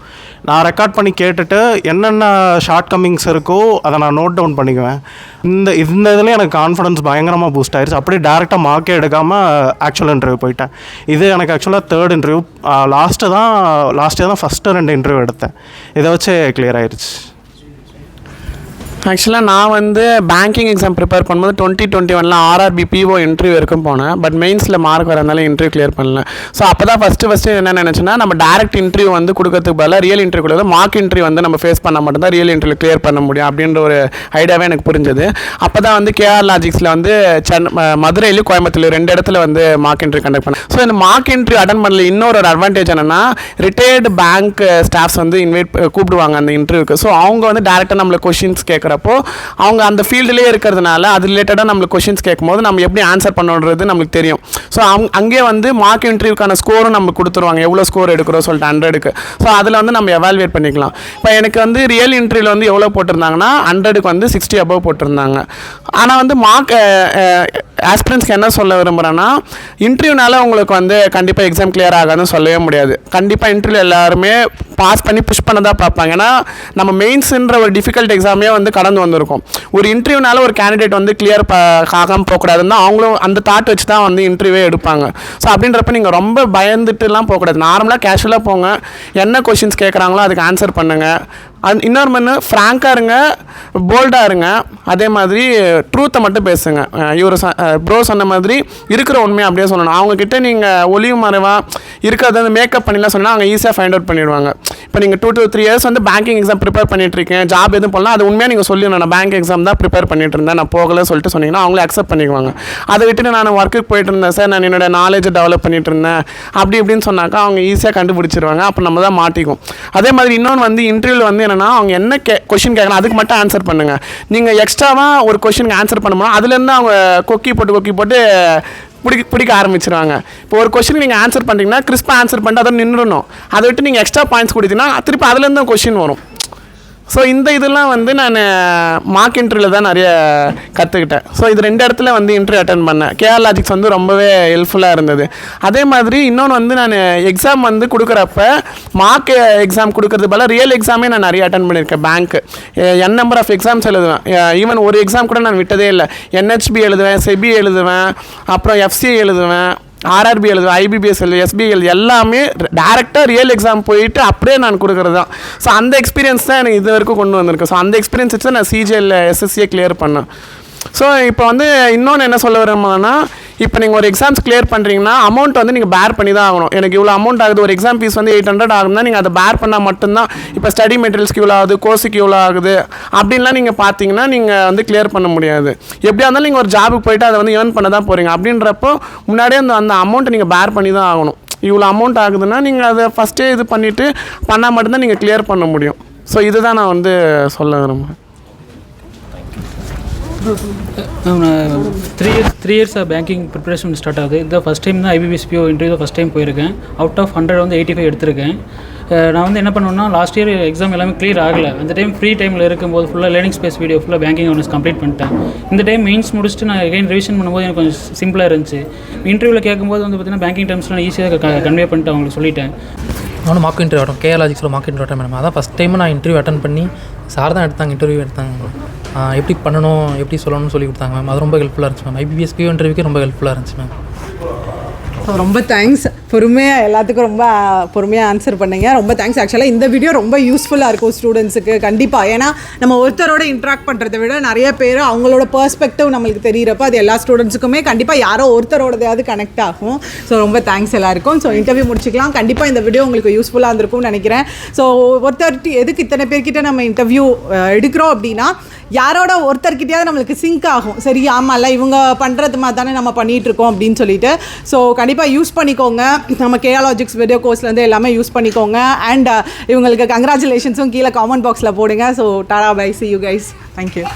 நான் ரெக்கார்ட் பண்ணி கேட்டுட்டு என்னென்ன ஷார்ட் கம்மிங்ஸ் இருக்கோ அதை நான் நோட் டவுன் பண்ணிக்குவேன். இந்த இதுலேயே எனக்கு கான்ஃபிடன்ஸ் பயங்கரமாக பூஸ்ட் ஆயிடுச்சு. அப்படியே டேரெக்டாக மார்க்கே எடுக்காமல் ஆக்சுவல் இன்டர்வியூ போயிட்டேன். இது எனக்கு ஆக்சுவலாக 3rd இன்டர்வியூ. லாஸ்ட் இயர் தான் ஃபஸ்ட்டு 2 இன்டர்வியூ எடுத்தேன். இதை வச்சு கிளியர் ஆயிடுச்சு. ஆக்சுவலாக நான் வந்து பேங்கிங் எக்ஸாம் ப்ரிப்பேர் பண்ணும்போது 2021 RRBPO இன்டர்வியூ வரைக்கும் போனேன். பட் மெயின்ஸில் மார்க் வரதுனால இன்டர்வியூ கிளியர் பண்ணல. ஸோ அப்போ தான் ஃபஸ்ட்டு என்ன நினச்சேன்னா நம்ம டேரக்ட் இன்டர்வியூ வந்து கொடுக்கறதுக்கு பதிலாக ரியல் இன்டர்வியூ கொடுத்தா மார்க் இன்டர்வியூ வந்து நம்ம ஃபேஸ் பண்ண மட்டும்தான் ரியல் இன்டர்வியூ கிளியர் பண்ண முடியும் அப்படின்ற ஒரு ஐடியாவே எனக்கு புரிஞ்சது. அப்போ தான் வந்து கேஆர்லாஜிக்ஸில் வந்து மதுரையிலையும் கோயம்புத்தூர்லையும் 2 இடத்துல வந்து மார்க் இன்டர்வியூ கண்டக்ட் பண்ணேன். ஸோ இந்த மார்க் இன்டர்வியூ அட்டன் பண்ணல இன்னொரு அட்வான்டேஜ் என்னென்னா ரிட்டையர்டு பேங்க் ஸ்டாஃப்ஸ் வந்து கூப்பிடுவாங்க அந்த இன்டர்வியூக்கு. ஸோ அவங்க வந்து டேரெக்டாக நம்மளை கொஷின்ஸ் கேட்குறப்போ அவங்க அந்த ஃபீல்டுலேயே இருக்கிறதுனால அது ரிலேட்டடாக நம்மளுக்கு கொஷின்ஸ் கேட்கும்போது நம்ம எப்படி ஆன்சர் பண்ணுறது நம்மளுக்கு தெரியும். ஸோ அங்கே வந்து மார்க் இன்டர்வியூக்கான ஸ்கோரும் நம்மளுக்கு கொடுத்துருவாங்க, எவ்வளோ ஸ்கோர் எடுக்கிறோம் சொல்லிட்டு 100க்கு. ஸோ அதில் வந்து நம்ம எவால்வேட் பண்ணிக்கலாம். இப்போ எனக்கு வந்து ரியல் இன்டர்வியூவில் வந்து எவ்வளோ போட்டிருந்தாங்கன்னா 100க்கு வந்து 60 above போட்டிருந்தாங்க. ஆனால் வந்து மார்க் ஆஸ்பிரன்ஸ்க்கு என்ன சொல்ல விரும்புகிறேன்னா இன்டர்வியூனால உங்களுக்கு வந்து கண்டிப்பாக எக்ஸாம் கிளியர் ஆகாதுன்னு சொல்லவே முடியாது. கண்டிப்பாக இன்டர்வியூ எல்லாருமே பாஸ் பண்ணி புஷ் பண்ண தான் பார்ப்பாங்க. ஏன்னா நம்ம மெயின்ஸுன்ற ஒரு டிஃபிகல்ட் எக்ஸாமே வந்து கடந்து வந்திருக்கும். ஒரு இன்டர்வியூனால ஒரு கேண்டிடேட் வந்து கிளியர் ஆகாமல் போகக்கூடாதுன்னு அவங்களும் அந்த தாட் வச்சு தான் வந்து இன்டர்வியூவே எடுப்பாங்க. ஸோ அப்படின்றப்ப நீங்கள் ரொம்ப பயந்துட்டுலாம் போகக்கூடாது. நார்மலாக கேஷுவலாக போங்க, என்ன கொஷின்ஸ் கேட்குறாங்களோ அதுக்கு ஆன்சர் பண்ணுங்கள். இன்னொரு மண்ணு ஃப்ராங்காக இருங்க, போல்டாக இருங்க, அதே மாதிரி ட்ரூத்தை மட்டும் பேசுங்க. இவர் ப்ரோ சொன்ன மாதிரி இருக்கிற உண்மையை அப்படியே சொல்லணும். அவங்கக்கிட்ட நீங்கள் ஒளிவு மறைவாக இருக்கிறத வந்து மேக்கப் பண்ணிலாம் சொன்னால் அவங்க ஈஸியாக ஃபைண்ட் அவுட் பண்ணிடுவாங்க. இப்போ நீங்கள் 2 to 3 years வந்து பேங்கிங் எக்ஸாம் ப்ரிப்பேர் பண்ணிட்டுருக்கேன், ஜாப் எதுவும் பண்ணலாம், அது உண்மையாக நீங்கள் சொல்லிடணும். நான் பேங்க் எக்ஸாம் தான் ப்ரிப்பேர் பண்ணிட்டு இருந்தேன், நான் போகலை சொல்லிட்டு சொன்னீங்கன்னா அவங்களே அக்செப்ட் பண்ணிக்குவாங்க. அதை விட்டுட்டு நான் ஒர்க்குக்கு போயிட்டு இருந்தேன் சார், நான் என்னோடய நாலேஜை டெவலப் பண்ணிட்டு இருந்தேன் அப்படி இப்படின்னு சொன்னாக்கா அவங்க ஈஸியாக கண்டுபிடிச்சிருவாங்க. அப்போ நம்ம தான் மாட்டிக்கும். அதே மாதிரி இன்னொன்று வந்து இன்டர்வியூவில் வந்து என்னென்னா அவங்க என்ன கொஷின் கேட்கணும் அதுக்கு மட்டும் ஆன்சர் பண்ணுங்கள். நீங்கள் எக்ஸ்ட்ராவாக ஒரு கொஷினுக்கு ஆன்சர் பண்ணும்போது அதுலேருந்து அவங்க கொக்கி போட்டு பிடிக்க ஆரம்பிச்சிருவாங்க. இப்போ ஒரு கொஷின் நீங்கள் ஆன்சர் பண்ணுறீங்கன்னா கிறிஸ்பாக ஆன்சர் பண்ணிட்டு அதை நின்றுடணும். அதை விட்டு நீங்கள் எக்ஸ்ட்ரா பாயிண்ட்ஸ் கொடுத்தீங்கன்னா திருப்பி அதுலேருந்து தான் கொஷின் வரும். ஸோ இந்த இதெல்லாம் வந்து நான் மார்க் இன்டர்வியூவில் தான் நிறைய கற்றுக்கிட்டேன். ஸோ இது 2 இடத்துல வந்து இன்டர்வியூ அட்டன் பண்ணேன். கேஆர் லாஜிக்ஸ் வந்து ரொம்பவே ஹெல்ப்ஃபுல்லாக இருந்தது. அதே மாதிரி இன்னொன்று வந்து நான் எக்ஸாம் வந்து கொடுக்குறப்ப மார்க் எக்ஸாம் கொடுக்கறது போல் ரியல் எக்ஸாமே நான் நிறைய அட்டன் பண்ணியிருக்கேன். பேங்க்கு நம்பர் ஆஃப் எக்ஸாம்ஸ் எழுதுவேன். ஈவன் ஒரு எக்ஸாம் கூட நான் விட்டதே இல்லை. NHB எழுதுவேன், செபி எழுதுவேன், அப்புறம் FCA எழுதுவேன், RRB எழுதுவேன், IBPS எழுது, SBI எழுது, எல்லாமே டேரெக்டாக ரியல் எக்ஸாம் போயிட்டு அப்படியே நான் கொடுக்குறது தான். ஸோ அந்த எக்ஸ்பீரியன்ஸ் தான் எனக்கு இது வரைக்கும் கொண்டு வந்திருக்கு. ஸோ அந்த எக்ஸ்பீரியன்ஸ் வச்சு தான் நான் CGL SSCயை கிளியர் பண்ணேன். ஸோ இப்போ வந்து இன்னொன்று என்ன சொல்ல வரேன்னா, இப்போ நீங்கள் ஒரு எக்ஸாம்ஸ் கிளியர் பண்ணுறீங்கன்னா அமௌண்ட் வந்து நீங்கள் பேர் பண்ணி தான் ஆகணும். எனக்கு இவ்வளோ அமௌண்ட் ஆகுது, ஒரு எக்ஸாம் ஃபீஸ் வந்து 800 ஆகுதுன்னா நீங்கள் அதை பேர் பண்ணால் மட்டும்தான். இப்போ ஸ்டடி மெட்டீரியல்ஸ்க்கு இவ்வளோ ஆகுது, கோர்ஸுக்கு இவ்வளோ ஆகுது அப்படின்லாம் நீங்கள் பார்த்தீங்கன்னா நீங்கள் வந்து கிளியர் பண்ண முடியாது. எப்படியா இருந்தாலும் நீங்கள் ஒரு ஜாபுக்கு போய்ட்டு அதை வந்து ஏர்ன் பண்ண தான் போகிறீங்க. அப்படின்றப்போ முன்னாடியே அந்த அமௌண்ட்டை நீங்கள் பேர் பண்ணி தான் ஆகணும். இவ்வளோ அமௌண்ட் ஆகுதுன்னா நீங்கள் அதை ஃபஸ்ட்டே இது பண்ணிவிட்டு பண்ணால் மட்டும்தான் நீங்கள் கிளியர் பண்ண முடியும். ஸோ இதுதான் நான் வந்து சொல்ல விரும்புகிறேன். 3 years பேங்கிங் ப்ரிப்பரேஷன் ஸ்டார்ட் ஆகுது. இந்த ஃபஸ்ட் டைம் தான் IBPS PO interview first time போயிருக்கேன். அவுட் ஆஃப் 100 வந்து 85 எடுத்திருக்கேன். நான் வந்து என்ன பண்ணுவேன்னா லாஸ்ட் இயர் எக்ஸாம் எல்லாமே கிளியர் ஆகலை. அந்த டைம் ஃப்ரீ டைமில் இருக்கும்போது ஃபுல்லாக லேர்னிங் ஸ்பேஸ் வீடியோ ஃபுல்லாக பேங்கிங் அவேர்னஸ் கம்ப்ளீட் பண்ணிட்டேன். இந்த டைம் மெயின்ஸ் முடிச்சுட்டு நான் எகைன் ரிவிஷன் பண்ணும்போது எனக்கு கொஞ்சம் சிம்பிளாக இருந்துச்சு. இன்டர்வியூவில் கேட்கும்போது வந்து பார்த்தீங்கன்னா பேங்கிங் டேர்ம்ஸ்லாம் ஈஸியாக கன்வே பண்ணிட்டு அவங்களுக்கு சொல்லிட்டேன். நானும் மார்க் இன்டர்வியூ ஆட்டம் கேஆர் லாஜிக்ஸில் மார்க் இன்டர்வியூ அட்டன் பண்ணேன். அதான் ஃபஸ்ட் டைம் நான் இன்டர்வியூ அட்டன் பண்ணி சார் தான் எடுத்தாங்க, இன்டர்வியூ எடுத்தாங்க. எப்படி பண்ணணும், எப்படி சொல்லணும்னு சொல்லி கொடுத்தாங்க மேம். அது ரொம்ப ஹெல்ப்ஃபுல்லாக இருந்துச்சு மேம். IBPS PO இன்டர்வியூக்கு ரொம்ப ஹெல்ப்ஃபுல்லாக இருந்துச்சு மேம். ஸோ ரொம்ப தேங்க்ஸ். பொறுமையாக எல்லாத்துக்கும் ரொம்ப பொறுமையாக ஆன்சர் பண்ணீங்க. ரொம்ப தேங்க்ஸ். ஆக்சுவலாக இந்த வீடியோ ரொம்ப யூஸ்ஃபுல்லாக இருக்கும் ஸ்டூடெண்ட்ஸுக்கு கண்டிப்பாக. ஏன்னா நம்ம ஒருத்தரோட இன்ட்ராக்ட் பண்ணுறதை விட நிறைய பேர் அவங்களோட பெர்ஸ்பெக்டிவ் நம்மளுக்கு தெரியிறப்போ அது எல்லா ஸ்டூடெண்ட்ஸுக்குமே கண்டிப்பாக யாரோ ஒருத்தரோடதையாவது கனெக்ட் ஆகும். ஸோ ரொம்ப தேங்க்ஸ் எல்லாருக்கும். ஸோ இன்டர்வியூ முடிச்சிக்கலாம். கண்டிப்பாக இந்த வீடியோ உங்களுக்கு யூஸ்ஃபுல்லாக இருந்திருக்கும்னு நினைக்கிறேன். ஸோ எதுக்கு இத்தனை பேர்கிட்ட நம்ம இன்டர்வியூ எடுக்கிறோம் அப்படின்னா யாரோட ஒருத்தர்கிட்டயாவது நம்மளுக்கு சிங்க் ஆகும். சரி ஆமாம்ல இவங்க பண்ணுறது மாதிரி தானே நம்ம பண்ணிகிட்ருக்கோம் அப்படின்னு சொல்லிட்டு. ஸோ கண்டிப்பாக யூஸ் பண்ணிக்கோங்க. நம்ம கேஆர் லாஜிக்ஸ் வீடியோ கோர்ஸ்லேருந்து எல்லாமே யூஸ் பண்ணிக்கோங்க. அண்ட் இவங்களுக்கு கங்க்ராச்சுலேஷன்ஸும் கீழே காமெண்ட் பாக்ஸில் போடுங்க. So tata bye, see you guys. Thank you.